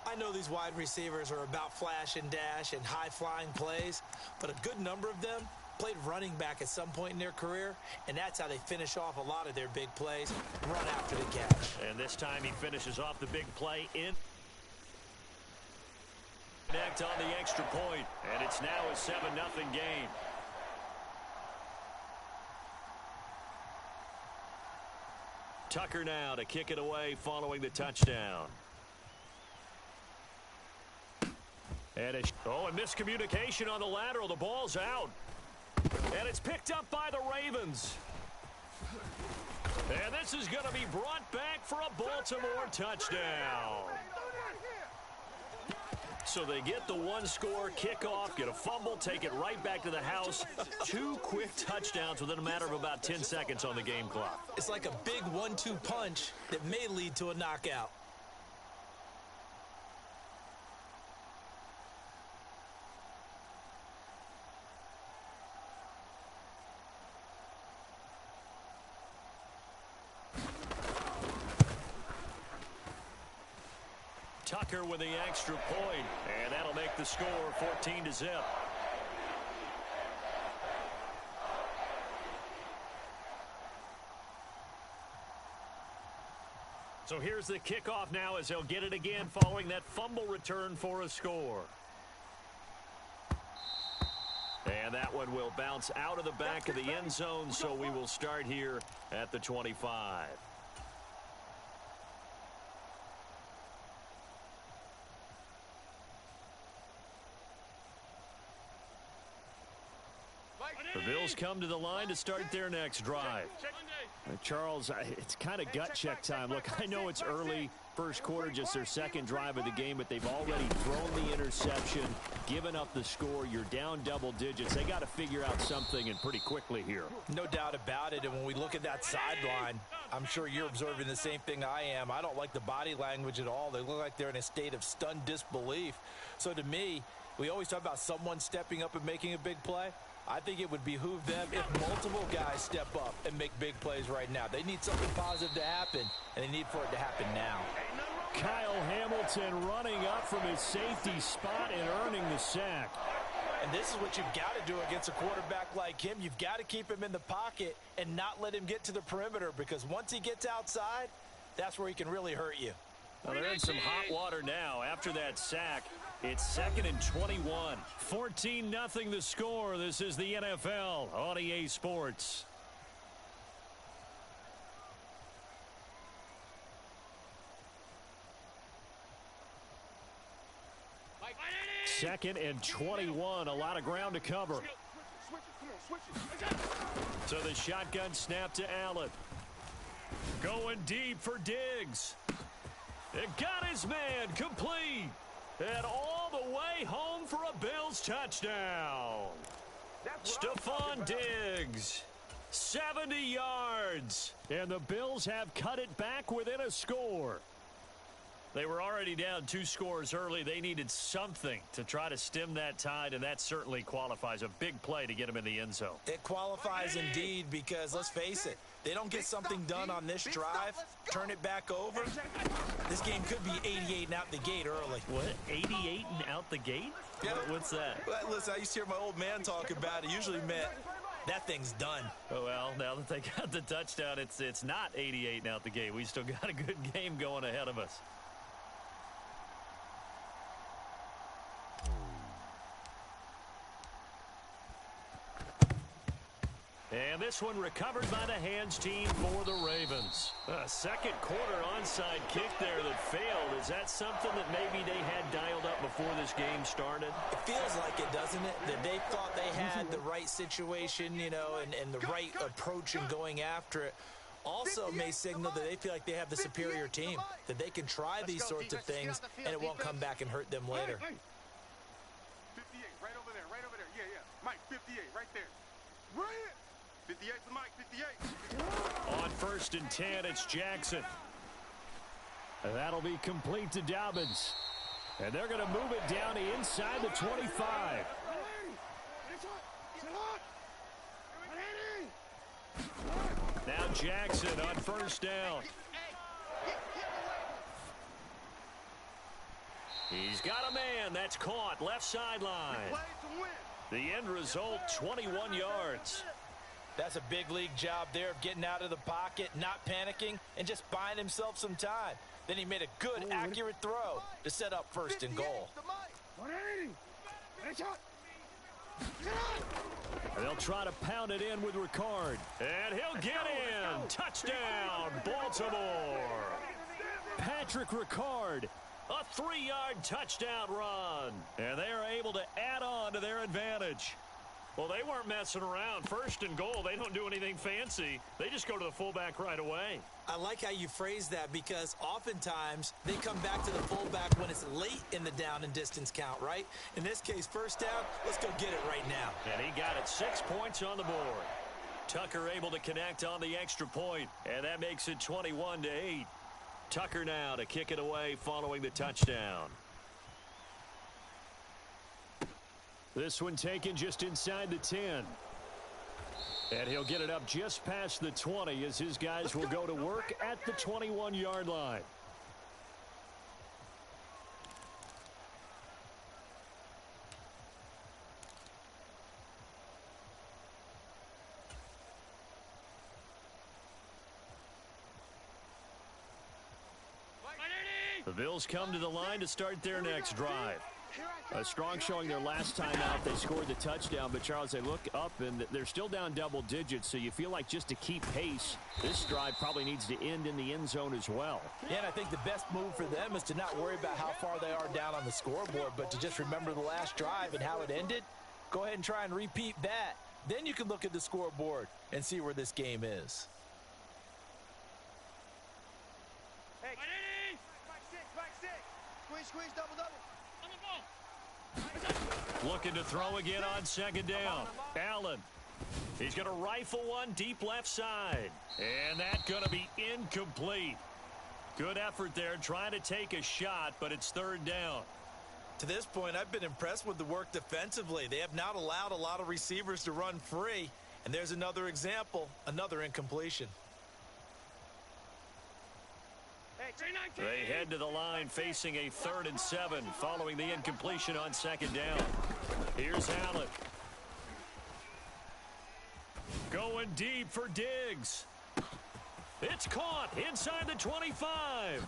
I know these wide receivers are about flash and dash and high-flying plays, but a good number of them played running back at some point in their career, and that's how they finish off a lot of their big plays, run after the catch. And this time he finishes off the big play in connect on the extra point, and it's now a 7-0 game. Tucker now to kick it away following the touchdown. And and miscommunication on the lateral. The ball's out. And it's picked up by the Ravens. And this is going to be brought back for a Baltimore touchdown. So they get the one-score kickoff, get a fumble, take it right back to the house. 2 quick touchdowns within a matter of about 10 seconds on the game clock. It's like a big 1-2 punch that may lead to a knockout. Tucker with the extra point, and that'll make the score 14-0. So here's the kickoff now as they'll get it again following that fumble return for a score. And that one will bounce out of the back of the end zone, so we will start here at the 25. The Bills come to the line to start their next drive. Charles, it's kind of gut check time. Look, I know it's early, first quarter, just their second drive of the game, but they've already thrown the interception, given up the score. You're down double digits. They got to figure out something, and pretty quickly here. No doubt about it, and when we look at that sideline, I'm sure you're observing the same thing I am. I don't like the body language at all. They look like they're in a state of stunned disbelief. So to me, we always talk about someone stepping up and making a big play. I think it would behoove them if multiple guys step up and make big plays right now. They need something positive to happen, and they need for it to happen now. Kyle Hamilton running up from his safety spot and earning the sack. And this is what you've got to do against a quarterback like him. You've got to keep him in the pocket and not let him get to the perimeter, because once he gets outside, that's where he can really hurt you. Well, they're in some hot water now after that sack. It's 2nd and 21. 14-0 the score. This is the NFL on EA Sports. Second and 21. A lot of ground to cover. So the shotgun snap to Allen. Going deep for Diggs. It got his man complete. And all the way home for a Bills touchdown. Stephon Diggs, 70 yards. And the Bills have cut it back within a score. They were already down 2 scores early. They needed something to try to stem that tide, and that certainly qualifies. A big play to get them in the end zone. It qualifies indeed, because let's face it, they don't get something done on this drive, turn it back over, this game could be 88 and out the gate early. What? 88 and out the gate? Yeah. What's that? Well, listen, I used to hear my old man talk about it. Usually meant that thing's done. Oh, well, now that they got the touchdown, it's not 88 and out the gate. We still got a good game going ahead of us. And this one recovered by the hands team for the Ravens. A second quarter onside kick there that failed. Is that something that maybe they had dialed up before this game started? It feels like it, doesn't it? That they thought they had the right situation, you know, and the right approach in going after it. Also may signal that they feel like they have the superior team, that they can try these sorts of things and it won't come back and hurt them later. 58, right over there, yeah. Mike, 58, right there. Right here. 58 to Mike, 58. On 1st and 10, it's Jackson. That'll be complete to Dobbins. And they're going to move it down to inside the 25. Now Jackson on 1st down. He's got a man. That's caught. Left sideline. The end result, 21 yards. That's a big league job there of getting out of the pocket, not panicking, and just buying himself some time. Then he made a good, accurate throw to set up 1st and goal. 180. They'll try to pound it in with Ricard. And he'll get in. Touchdown, Baltimore. Patrick Ricard. A 3-yard touchdown run. And they are able to add on to their advantage. Well, they weren't messing around. 1st and goal, they don't do anything fancy. They just go to the fullback right away. I like how you phrase that because oftentimes they come back to the fullback when it's late in the down and distance count, right? In this case, 1st down, let's go get it right now. And he got it 6 points on the board. Tucker able to connect on the extra point, and that makes it 21-8. Tucker now to kick it away following the touchdown. This one taken just inside the 10. And he'll get it up just past the 20 as his guys will go to work at the 21-yard line. The Bills come to the line to start their next drive. A strong showing their last time out. They scored the touchdown, but Charles, they look up and they're still down double digits, so you feel like just to keep pace, this drive probably needs to end in the end zone as well. Yeah, and I think the best move for them is to not worry about how far they are down on the scoreboard, but to just remember the last drive and how it ended. Go ahead and try and repeat that. Then you can look at the scoreboard and see where this game is. Hey, back six. Squeeze, double. Looking to throw again on 2nd down. Allen. He's going to rifle one deep left side. And that's going to be incomplete. Good effort there trying to take a shot, but it's 3rd down. To this point, I've been impressed with the work defensively. They have not allowed a lot of receivers to run free. And there's another example, another incompletion. They head to the line facing a 3rd and 7 following the incompletion on 2nd down. Here's Allen. Going deep for Diggs. It's caught inside the 25.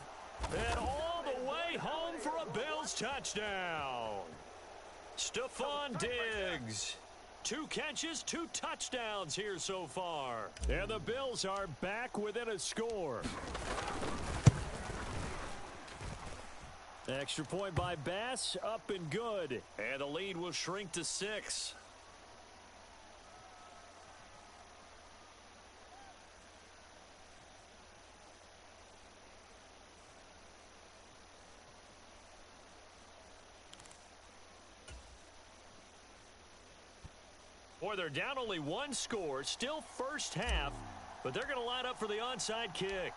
And all the way home for a Bills touchdown. Stephon Diggs. 2 catches, 2 touchdowns here so far. And the Bills are back within a score. Extra point by Bass, up and good. And the lead will shrink to 6. Boy, they're down only 1 score, still first half, but they're going to line up for the onside kick.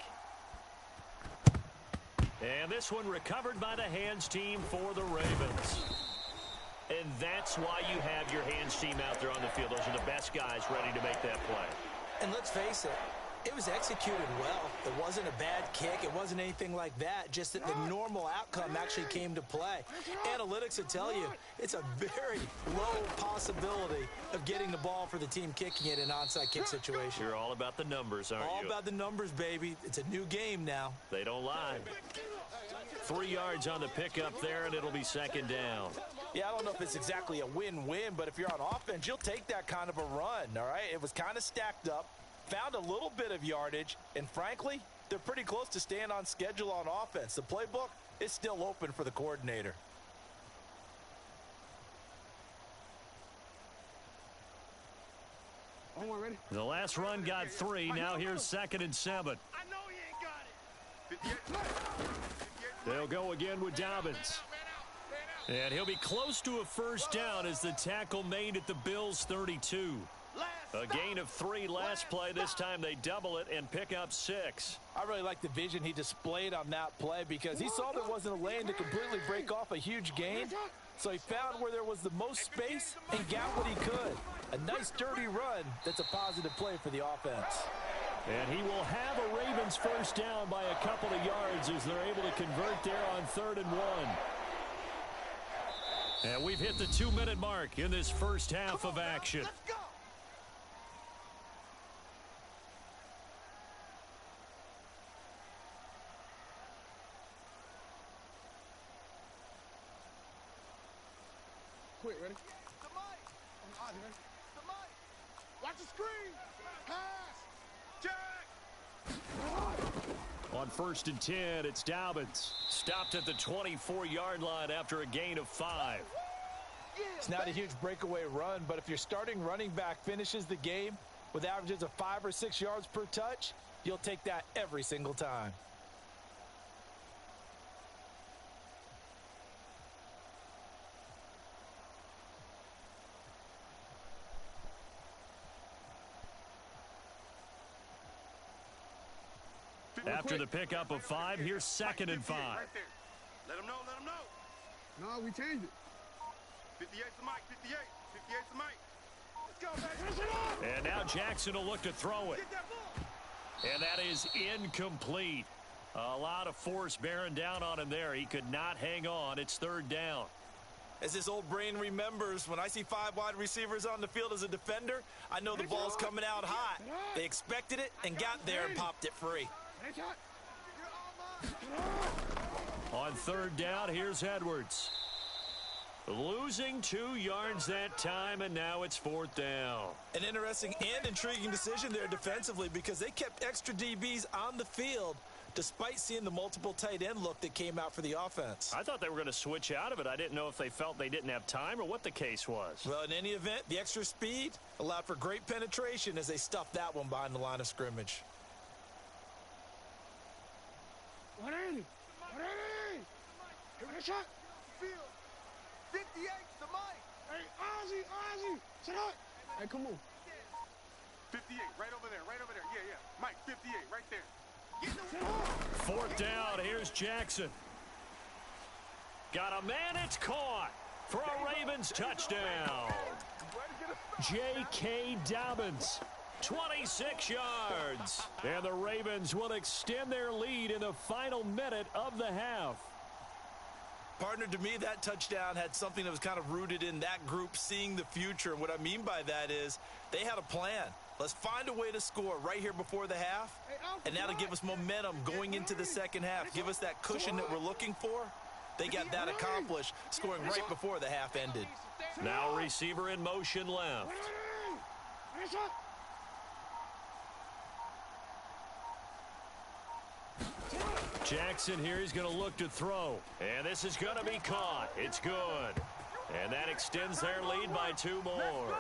And this one recovered by the hands team for the Ravens. And that's why you have your hands team out there on the field. Those are the best guys ready to make that play. And let's face it, it was executed well. It wasn't a bad kick. It wasn't anything like that. Just that the normal outcome actually came to play. Analytics will tell you it's a very low possibility of getting the ball for the team kicking it in an onside kick situation. You're all about the numbers, aren't you? All about the numbers, baby. It's a new game now. They don't lie. 3 yards on the pickup there, and it'll be second down. Yeah, I don't know if it's exactly a win-win, but if you're on offense, you'll take that kind of a run, all right? It was kind of stacked up, found a little bit of yardage, and frankly, they're pretty close to staying on schedule on offense. The playbook is still open for the coordinator. Ready? The last run got 3. Now here's 2nd and 7. I know he ain't got it. 58. They'll go again with Dobbins. And he'll be close to a first down as the tackle made at the Bills' 32. A gain of 3 last play. This time they double it and pick up 6. I really like the vision he displayed on that play because he saw there wasn't a lane to completely break off a huge gain. So he found where there was the most space and got what he could. A nice, dirty run that's a positive play for the offense. And he will have a Ravens first down by a couple of yards as they're able to convert there on 3rd and 1. And we've hit the 2-minute mark in this first half of action. Let's go. Quick, ready? The mic. On Ozzy, ready? The mic. Watch the screen. Pass. Jack. On 1st and 10, it's Dobbins. Stopped at the 24-yard line after a gain of 5. It's not a huge breakaway run, but if your starting running back finishes the game with averages of 5 or 6 yards per touch, you'll take that every single time. After the pickup of 5, here's 2nd and 5. Right there. Let him know, let him know. No, we changed it. 58's the mic, 58. 58's the mic. Let's go, baby. And now Jackson will look to throw it. Get that ball. And that is incomplete. A lot of force bearing down on him there. He could not hang on. It's 3rd down. As this old brain remembers, when I see 5 wide receivers on the field as a defender, I know the ball's coming out hot. They expected it and got there and popped it free. On 3rd down, here's Edwards. Losing 2 yards that time, and now it's 4th down. An interesting and intriguing decision there defensively because they kept extra DBs on the field despite seeing the multiple tight end look that came out for the offense. I thought they were going to switch out of it. I didn't know if they felt they didn't have time or what the case was. Well, in any event, the extra speed allowed for great penetration as they stuffed that one behind the line of scrimmage. 180. 180. Give it a shot. Field. 58's the mic. Hey, Ozzy. Sit up. Hey, come on. 58, right over there, right over there. Yeah, yeah. Mike, 58, right there. 4th down, here's Jackson. Got a man, it's caught for a Ravens touchdown. J.K. Dobbins, 26 yards. And the Ravens will extend their lead in the final minute of the half. Partner, to me, that touchdown had something that was kind of rooted in that group seeing the future. And what I mean by that is they had a plan. Let's find a way to score right here before the half, and that'll give us momentum going into the second half. Give us that cushion that we're looking for. They got that accomplished, scoring right before the half ended. Now receiver in motion left. Jackson here, he's going to look to throw. And this is going to be caught. It's good. And that extends their lead by 2 more.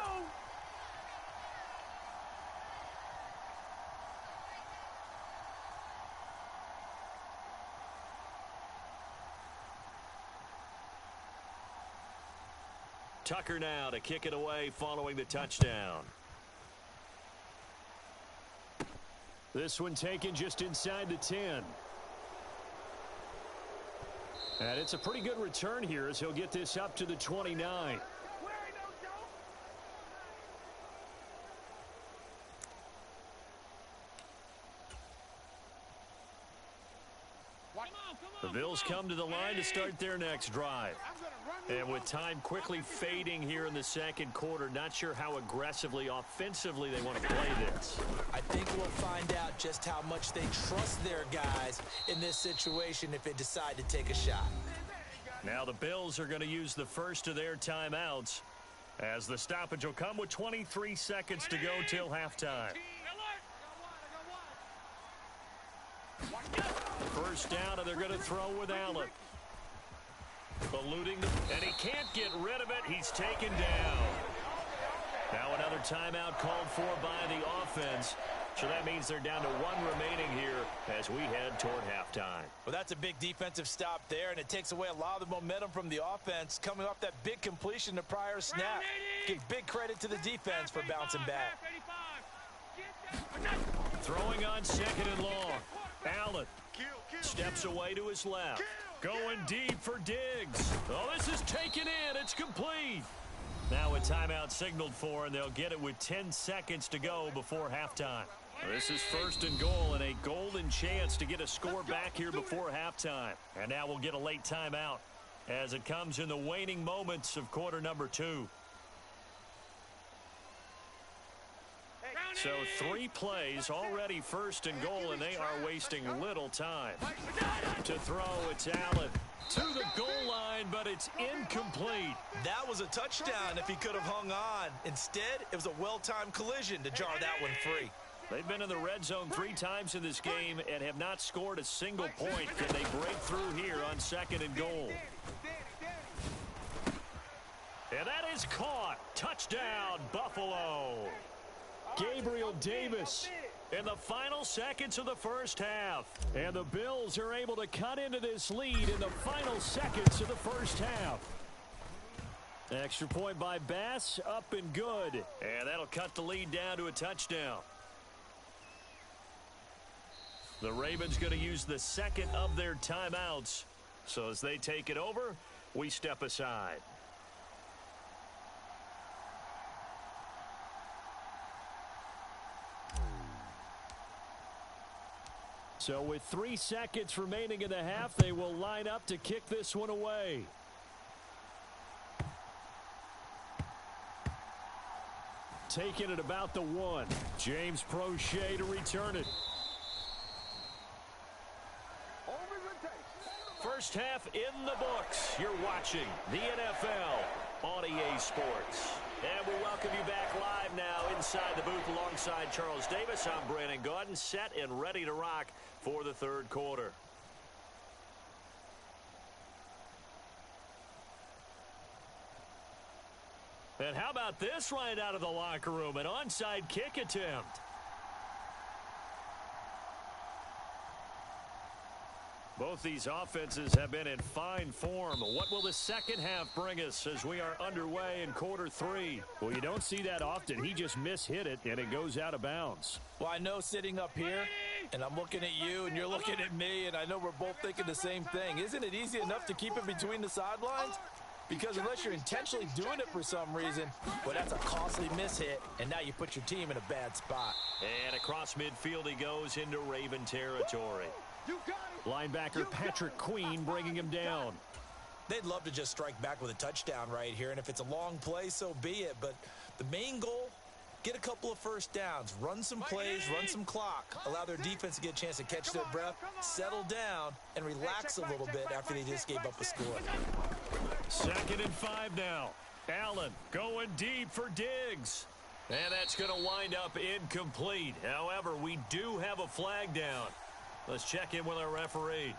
Tucker now to kick it away following the touchdown. This one taken just inside the 10. And it's a pretty good return here as he'll get this up to the 29. The Bills come to the line to start their next drive. I'm going to run And with time quickly fading here in the second quarter, not sure how aggressively, offensively they want to play this. I think we'll find out just how much they trust their guys in this situation if they decide to take a shot. Now the Bills are going to use the first of their timeouts as the stoppage will come with 23 seconds to go till halftime. First down, and they're going to throw with Allen. Eluding, and he can't get rid of it. He's taken down. Now another timeout called for by the offense. So that means they're down to one remaining here as we head toward halftime. Well, that's a big defensive stop there, and it takes away a lot of the momentum from the offense coming off that big completion the prior snap. Give big credit to the defense for bouncing back. Throwing on second and long. Allen steps away to his left. Going deep for Diggs. Oh, this is taken in. It's complete. Now a timeout signaled for, and they'll get it with 10 seconds to go before halftime. This is first and goal, and a golden chance to get a score back here before halftime. And now we'll get a late timeout as it comes in the waning moments of quarter number 2. So 3 plays, already first and goal, and they are wasting little time. To throw, it's Allen to the goal line, but it's incomplete. That was a touchdown if he could have hung on. Instead, it was a well-timed collision to jar that one free. They've been in the red zone 3 times in this game and have not scored a single point. Can they break through here on second and goal? And that is caught. Touchdown, Buffalo. Gabriel Davis in the final seconds of the first half. And the Bills are able to cut into this lead in the final seconds of the first half. Extra point by Bass, up and good. And that'll cut the lead down to a touchdown. The Ravens going to use the second of their timeouts. So as they take it over, we step aside. So with 3 seconds remaining in the half, they will line up to kick this one away. Taking it about the 1. James Prochet to return it. First half in the books. You're watching the NFL on EA Sports. And we welcome you back live now inside the booth alongside Charles Davis. I'm Brandon Gaudin, set and ready to rock for the third quarter. And how about this right out of the locker room? An onside kick attempt. Both these offenses have been in fine form. What will the second half bring us as we are underway in quarter 3? Well, you don't see that often. He just mishit it, and it goes out of bounds. Well, I know sitting up here, and I'm looking at you, and you're looking at me, and I know we're both thinking the same thing. Isn't it easy enough to keep it between the sidelines? Because unless you're intentionally doing it for some reason, well, that's a costly mishit, and now you put your team in a bad spot. And across midfield he goes into Raven territory. Linebacker Patrick Queen bringing him down. They'd love to just strike back with a touchdown right here, and if it's a long play, so be it. But the main goal, get a couple of first downs, run some plays, run some clock, allow their defense to get a chance to catch their breath, settle down, and relax a little bit after they just gave up a score. 2nd and 5 now. Allen going deep for Diggs. And that's going to wind up incomplete. However, we do have a flag down. Let's check in with our referee.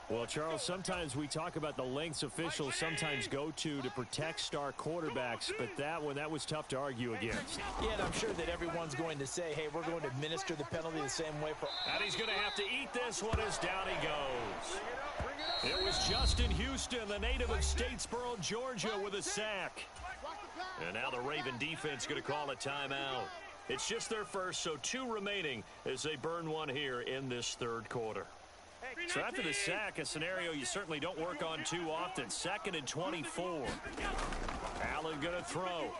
Well, Charles, sometimes we talk about the lengths officials sometimes go to protect star quarterbacks, but that was tough to argue against. Yeah, and I'm sure that everyone's going to say, hey, we're going to administer the penalty the same way for... And he's going to have to eat this one as down he goes. It was Justin Houston, the native of Statesboro, Georgia, with a sack. And now the Raven defense going to call a timeout. It's just their first, so 2 remaining as they burn one here in this third quarter. So after the sack, a scenario you certainly don't work on too often. 2nd and 24. Allen going to throw.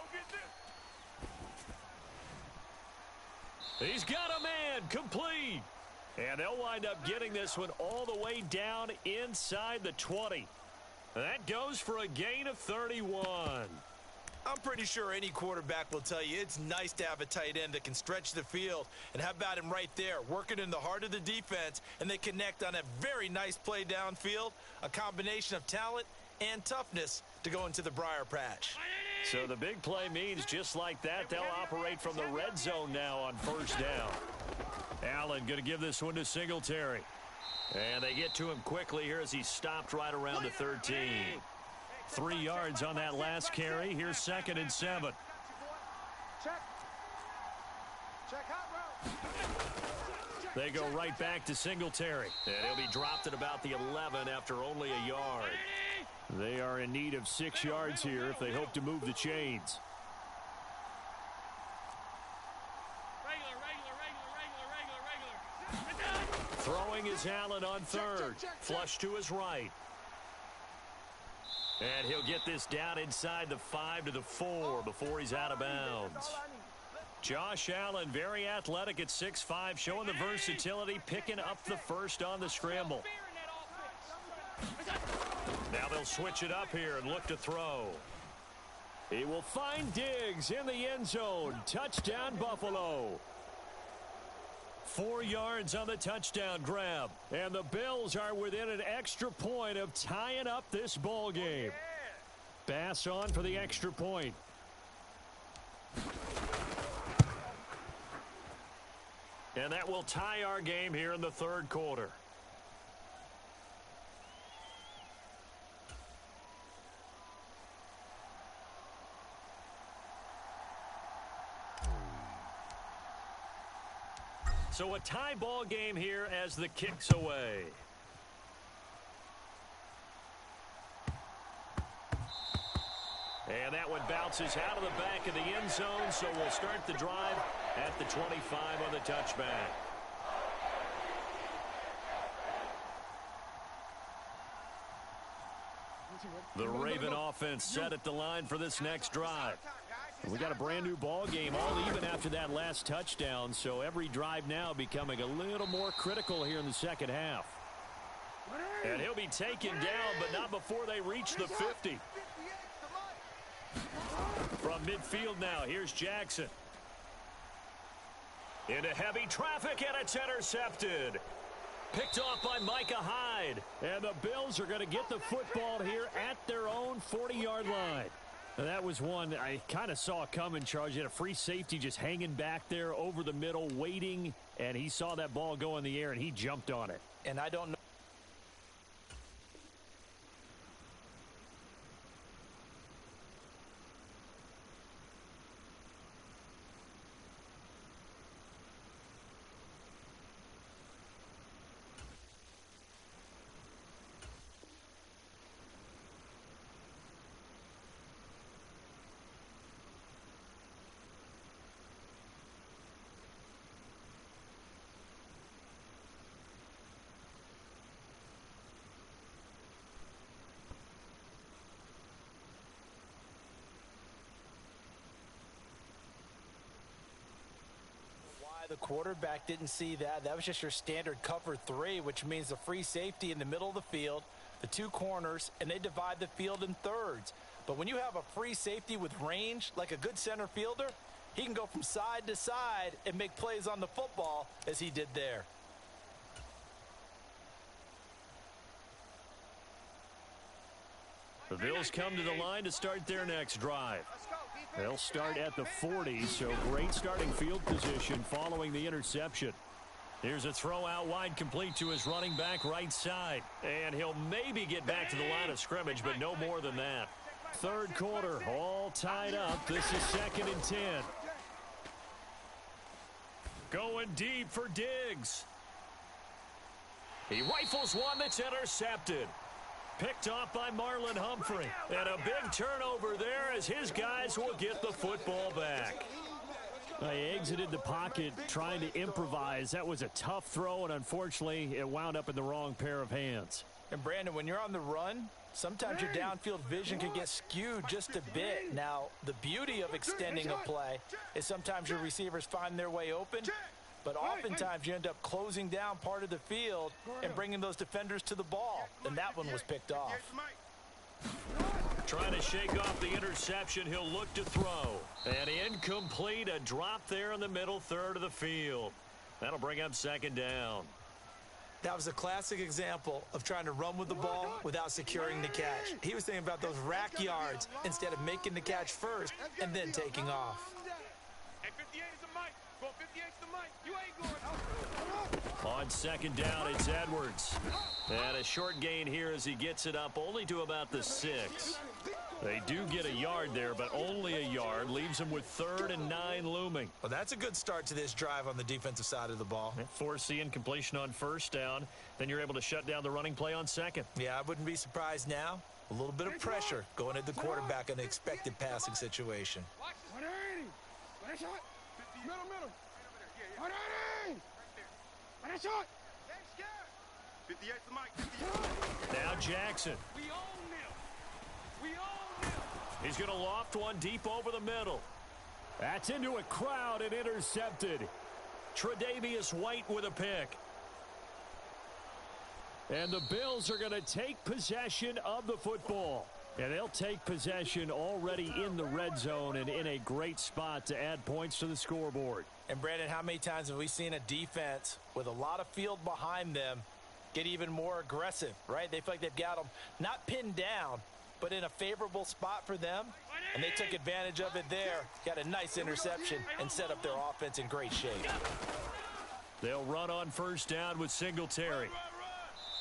He's got a man, complete. And they'll wind up getting this one all the way down inside the 20. That goes for a gain of 31. I'm pretty sure any quarterback will tell you it's nice to have a tight end that can stretch the field. And how about him right there, working in the heart of the defense, and they connect on a very nice play downfield, a combination of talent and toughness to go into the briar patch. So the big play means just like that, they'll operate from the red zone now on first down. Allen going to give this one to Singletary. And they get to him quickly here as he stopped right around the 13. 3 yards on that last carry. Here's 2nd and 7. Check. Check hot route. They go right back to Singletary. And he'll be dropped at about the 11 after only a yard. They are in need of 6 yards here if they hope to move the chains. Throwing is Allen on 3rd. Flush to his right. And he'll get this down inside the 5 to the 4 before he's out of bounds. Josh Allen, very athletic at 6'5", showing the versatility, picking up the first on the scramble. Now they'll switch it up here and look to throw. He will find Diggs in the end zone. Touchdown, Buffalo. 4 yards on the touchdown grab. And the Bills are within an extra point of tying up this ball game. Bass on for the extra point. And that will tie our game here in the 3rd quarter. So a tie ball game here as the kick's away. And that one bounces out of the back of the end zone, so we'll start the drive at the 25 on the touchback. The Raven offense set at the line for this next drive. We got a brand new ball game, all even after that last touchdown, so every drive now becoming a little more critical here in the second half. And he'll be taken down, but not before they reach the 50. From midfield now, here's Jackson. Into heavy traffic, and it's intercepted. Picked off by Micah Hyde. And the Bills are going to get the football here at their own 40-yard line. And that was one I kind of saw coming, Charles. You had a free safety just hanging back there over the middle, waiting, and he saw that ball go in the air, and he jumped on it. And I don't know. The quarterback didn't see that. That was just your standard cover 3, which means the free safety in the middle of the field, the 2 corners, and they divide the field in thirds. But when you have a free safety with range, like a good center fielder, he can go from side to side and make plays on the football as he did there. The Bills come to the line to start their next drive. They'll start at the 40, so great starting field position following the interception. Here's a throw out wide, complete to his running back right side. And he'll maybe get back to the line of scrimmage, but no more than that. 3rd quarter, all tied up. This is 2nd and 10. Going deep for Diggs. He rifles one that's intercepted. Picked off by Marlon Humphrey. And a big turnover there as his guys will get the football back. They exited the pocket trying to improvise. That was a tough throw, and unfortunately, it wound up in the wrong pair of hands. And, Brandon, when you're on the run, sometimes your downfield vision can get skewed just a bit. Now, the beauty of extending a play is sometimes your receivers find their way open, but oftentimes you end up closing down part of the field and bringing those defenders to the ball. And that one was picked off. Trying to shake off the interception. He'll look to throw. And incomplete. A drop there in the middle third of the field. That'll bring up second down. That was a classic example of trying to run with the ball without securing the catch. He was thinking about those rack yards instead of making the catch first and then taking off. Hey, 58 is the mic. Go 58 is the mic. You ain't going. On second down, it's Edwards. And a short gain here as he gets it up only to about the 6. They do get a yard there, but only a yard. Leaves them with 3rd and 9 looming. Well, that's a good start to this drive on the defensive side of the ball. Force the incompletion on first down. Then you're able to shut down the running play on second. Yeah, I wouldn't be surprised now. A little bit of pressure going at the quarterback in the expected passing situation. 180. What a shot. Middle. 180. What a shot. 58 is the mic. 58. Now Jackson. We own them. We own them. He's going to loft one deep over the middle. That's into a crowd and intercepted. Tre'Davious White with a pick. And the Bills are going to take possession of the football. And they'll take possession already in the red zone and in a great spot to add points to the scoreboard. And Brandon, how many times have we seen a defense with a lot of field behind them get even more aggressive, right? They feel like they've got them not pinned down, but in a favorable spot for them. And they took advantage of it there. Got a nice interception and set up their offense in great shape. They'll run on first down with Singletary.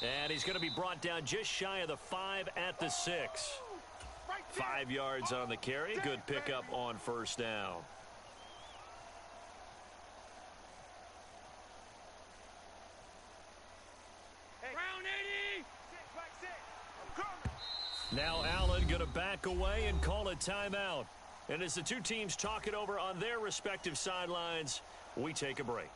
And he's going to be brought down just shy of the 5 at the 6. 5 yards on the carry. Good pickup on first down. Round 80. Now Allen going to back away and call a timeout. And as the two teams talk it over on their respective sidelines, we take a break.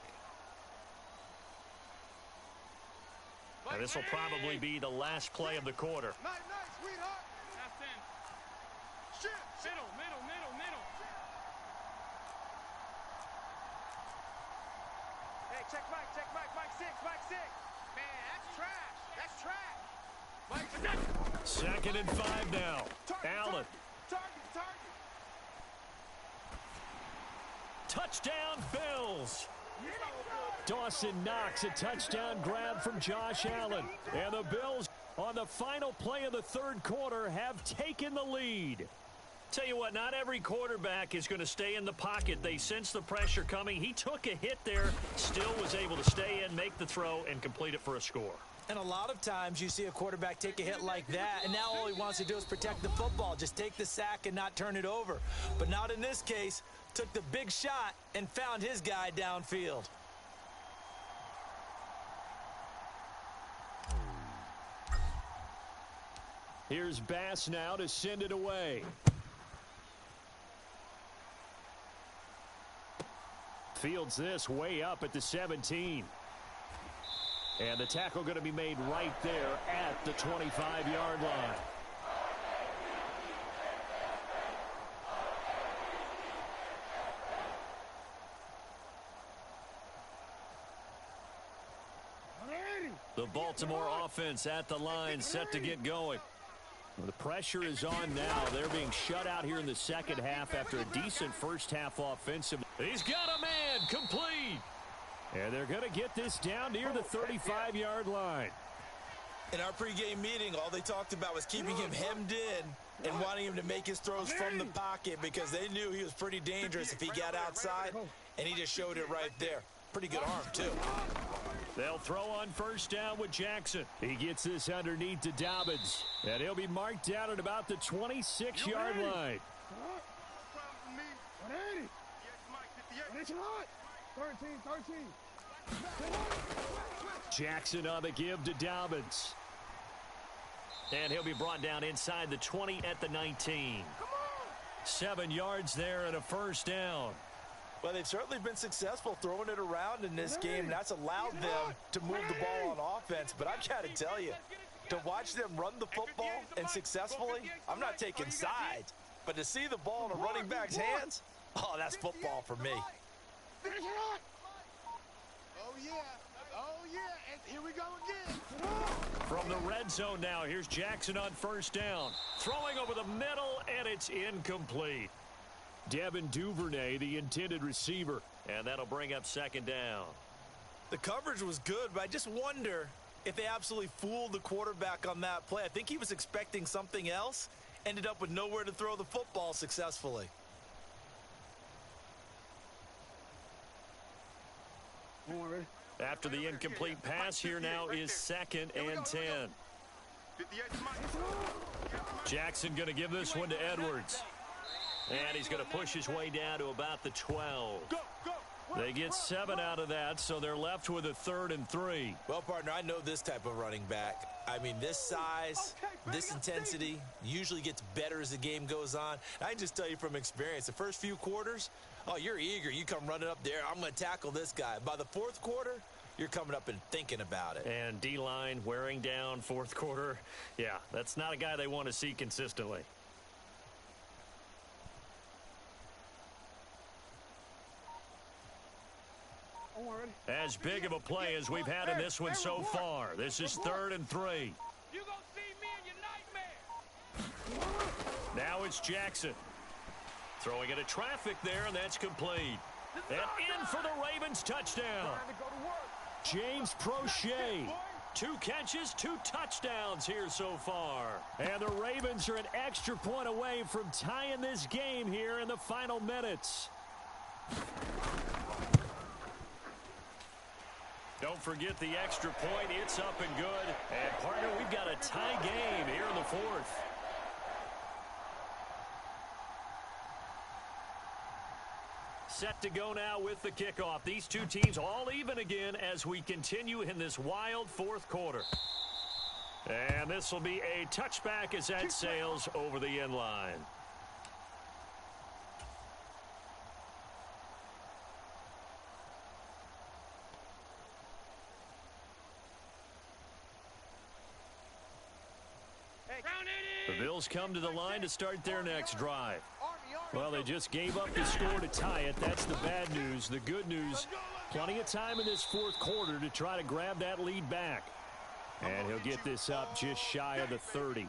And this will probably be the last play of the quarter. Nice, sweetheart. That's in. Shit. Middle. Hey, check Mike 6. Man, that's trash. Mike, 2nd and 5 now. Allen. Target. Touchdown, Bills. Dawson Knox, a touchdown grab from Josh Allen. And the Bills, on the final play of the third quarter, have taken the lead. Tell you what, not every quarterback is going to stay in the pocket. They sense the pressure coming. He took a hit there, still was able to stay in, make the throw, and complete it for a score. And a lot of times you see a quarterback take a hit like that, and now all he wants to do is protect the football. Just take the sack and not turn it over. But not in this case. Took the big shot and found his guy downfield. Here's Bass now to send it away. Fields this way up at the 17. And the tackle going to be made right there at the 25-yard line. The Baltimore offense at the line, set to get going. Well, the pressure is on now. They're being shut out here in the second half after a decent first half offensive. He's got a man, complete. And they're going to get this down near the 35-yard line. In our pregame meeting, all they talked about was keeping him hemmed in and wanting him to make his throws from the pocket because they knew he was pretty dangerous if he got outside, and he just showed it right there. Pretty good arm, too. They'll throw on first down with Jackson. He gets this underneath to Dobbins. And he'll be marked down at about the 26-yard line. 180. It's hot. 13. Jackson on the give to Dobbins. And he'll be brought down inside the 20 at the 19. 7 yards there and a first down. Well, they've certainly been successful throwing it around in this game. That's allowed them to move the ball on offense. But I've got to tell you, to watch them run the football and successfully, I'm not taking sides. But to see the ball in a running back's hands, oh, that's football for me. Oh, yeah. yeah, and here we go again. From the red zone now, here's Jackson on first down. Throwing over the middle, and it's incomplete. Devin Duvernay, the intended receiver, and that'll bring up second down. The coverage was good, but I just wonder if they absolutely fooled the quarterback on that play. I think he was expecting something else, ended up with nowhere to throw the football successfully. After the incomplete pass, here now is second and 10. 58's Mike. Jackson going to give this one to Edwards. And he's going to push his way down to about the 12. Go, go. They get 7 out of that, so they're left with a 3rd and 3. Well, partner, I know this type of running back. I mean, this size, this intensity usually gets better as the game goes on. I can just tell you from experience, the first few quarters, oh, you're eager. You come running up there, I'm going to tackle this guy. By the fourth quarter, you're coming up and thinking about it. And D-line wearing down fourth quarter. Yeah, that's not a guy they want to see consistently. As big of a play as we've had in this one so far. This is 3rd and 3. You gonna see me in your nightmare. Now it's Jackson. Throwing into traffic there, and that's complete. And in for the Ravens touchdown. James Prochet. 2 catches, 2 touchdowns here so far. And the Ravens are an extra point away from tying this game here in the final minutes. Don't forget the extra point. It's up and good. And, partner, we've got a tie game here in the 4th. Set to go now with the kickoff. These two teams all even again as we continue in this wild 4th quarter. And this will be a touchback as that sails over the end line. The Bills come to the line to start their next drive. Well, they just gave up the score to tie it. That's the bad news. The good news, plenty of time in this 4th quarter to try to grab that lead back. And he'll get this up just shy of the 30.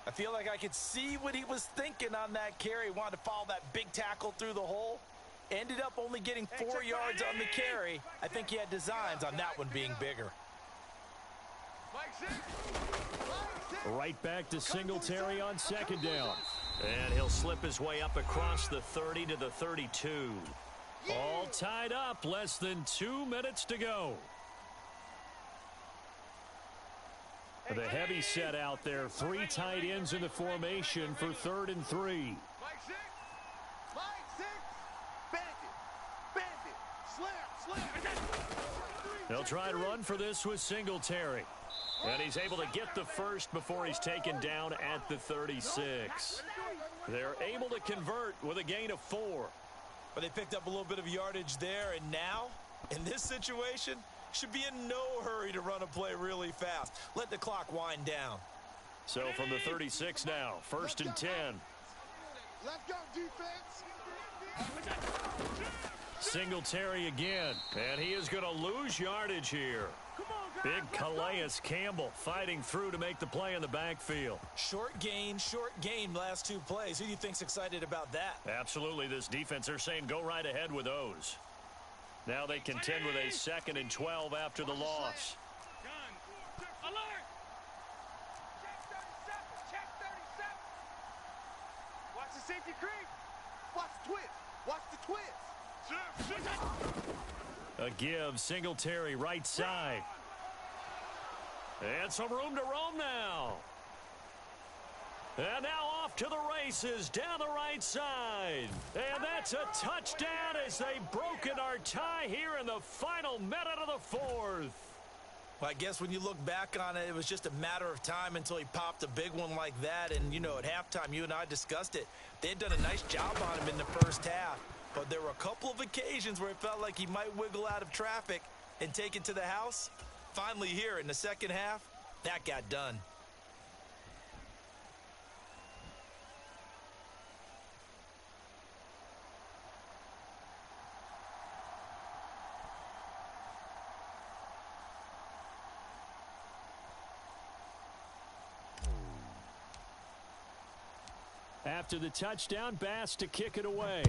I feel like I could see what he was thinking on that carry. Wanted to follow that big tackle through the hole. Ended up only getting 4 yards on the carry. I think he had designs on that one being bigger. Right back to Singletary on second down. And he'll slip his way up across the 30 to the 32. All tied up, less than 2 minutes to go. The heavy set out there. 3 tight ends in the formation for 3rd and 3. They'll try to run for this with Singletary. And he's able to get the first before he's taken down at the 36. They're able to convert with a gain of 4. But they picked up a little bit of yardage there, and now, in this situation, should be in no hurry to run a play really fast. Let the clock wind down. So from the 36 now, 1st and 10. Let's go, defense. Singletary again, and he is going to lose yardage here. Big Calais Campbell fighting through to make the play in the backfield. Short gain last 2 plays. Who do you think's excited about that? Absolutely, this defense, they're saying go right ahead with those. Now they contend with a 2nd and 12 after the loss. Alert! Check 37. Watch the safety creep. Watch the twist. Watch the twist. A give, Singletary right side. And some room to roam now. And now off to the races down the right side. And that's a touchdown as they've broken our tie here in the final minute of the 4th. Well, I guess when you look back on it, it was just a matter of time until he popped a big one like that. And, you know, at halftime, you and I discussed it. They had done a nice job on him in the first half. But there were a couple of occasions where it felt like he might wiggle out of traffic and take it to the house. Finally here in the second half, that got done. After the touchdown, Bass to kick it away.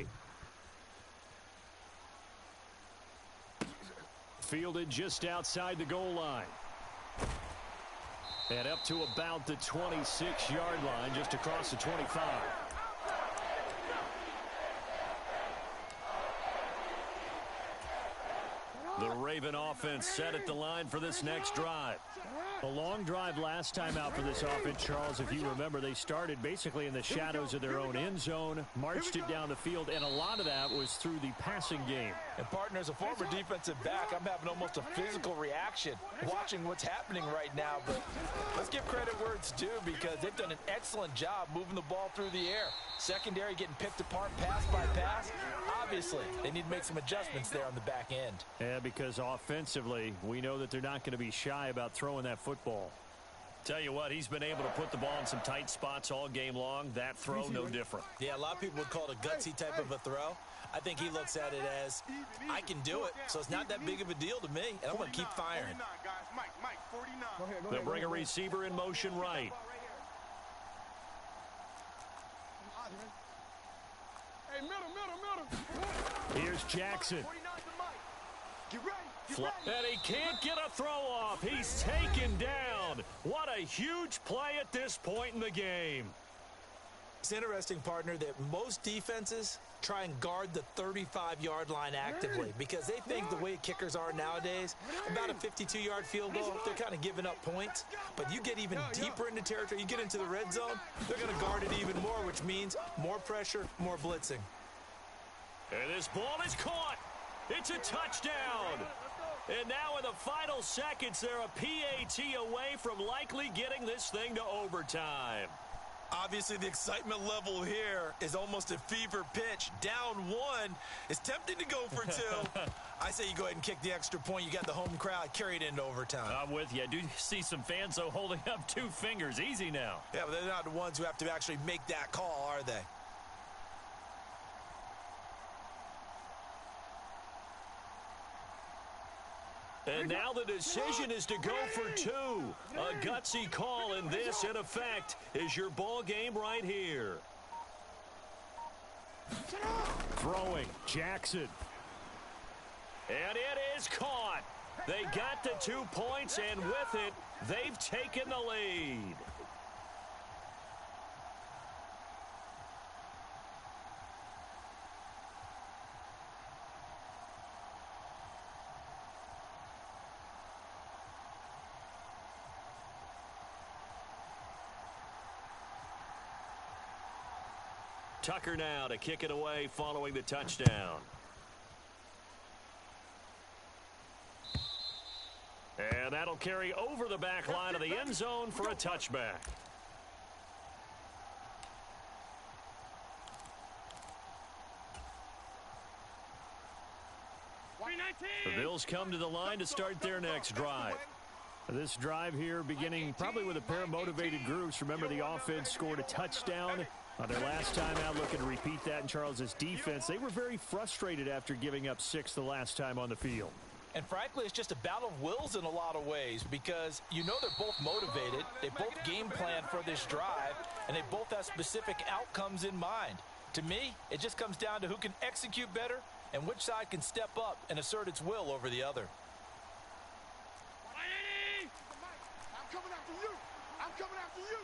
Fielded just outside the goal line. And up to about the 26-yard line, just across the 25. The Raven offense set at the line for this next drive. A long drive last time out for this offense, Charles. If you remember, they started basically in the shadows of their own end zone, marched it down the field, and a lot of that was through the passing game. And, partner, as a former defensive back, I'm having almost a physical reaction watching what's happening right now. But let's give credit where it's due because they've done an excellent job moving the ball through the air. Secondary getting picked apart pass by pass. Obviously, they need to make some adjustments there on the back end. Yeah, because offensively, we know that they're not going to be shy about throwing that football. Tell you what, he's been able to put the ball in some tight spots all game long. That throw, no different. Yeah, a lot of people would call it a gutsy type of a throw. I think he looks at it as, I can do it, so it's not that big of a deal to me, and I'm going to keep firing. Mike, 49. They'll bring a receiver in motion right. Hey, middle. Here's Jackson. Get ready. And he can't get a throw off. He's taken down. What a huge play at this point in the game. It's interesting, partner, that most defenses try and guard the 35-yard line actively because they think the way kickers are nowadays, about a 52-yard field goal, they're kind of giving up points. But you get even deeper into territory, you get into the red zone, they're going to guard it even more, which means more pressure, more blitzing. And this ball is caught. It's a touchdown. And now in the final seconds, they're a PAT away from likely getting this thing to overtime. Obviously, the excitement level here is almost a fever pitch. Down one. It's tempting to go for two. I say you go ahead and kick the extra point. You got the home crowd. Carry it into overtime. I'm with you. I do see some fans, though, holding up 2 fingers. Easy now. Yeah, but they're not the ones who have to actually make that call, are they? And now the decision is to go for 2. A gutsy call, and this, in effect, is your ball game right here. Throwing, Jackson. And it is caught. They got the 2 points, and with it, they've taken the lead. Tucker now to kick it away following the touchdown. And that'll carry over the back line of the end zone for a touchback. The Bills come to the line to start their next drive. This drive here beginning probably with a pair of motivated groups. Remember, the offense scored a touchdown on their last time out, looking to repeat that in Charles's defense. They were very frustrated after giving up 6 the last time on the field. And frankly, it's just a battle of wills in a lot of ways because you know they're both motivated. They both game plan for this drive, and they both have specific outcomes in mind. To me, it just comes down to who can execute better and which side can step up and assert its will over the other. I'm coming after you. I'm coming after you.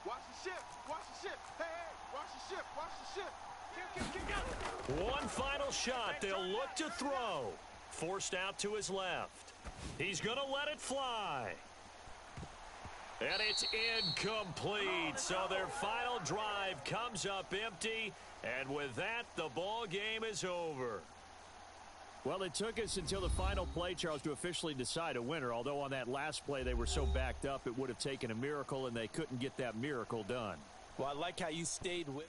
Watch the ship. Watch the ship. Hey, watch the ship. Watch the ship. One final shot. They'll look to throw. Forced out to his left. He's going to let it fly. And it's incomplete. So their final drive comes up empty. And with that, the ball game is over. Well, it took us until the final play, Charles, to officially decide a winner. Although on that last play they were so backed up, it would have taken a miracle, and they couldn't get that miracle done. Well, I like how you stayed with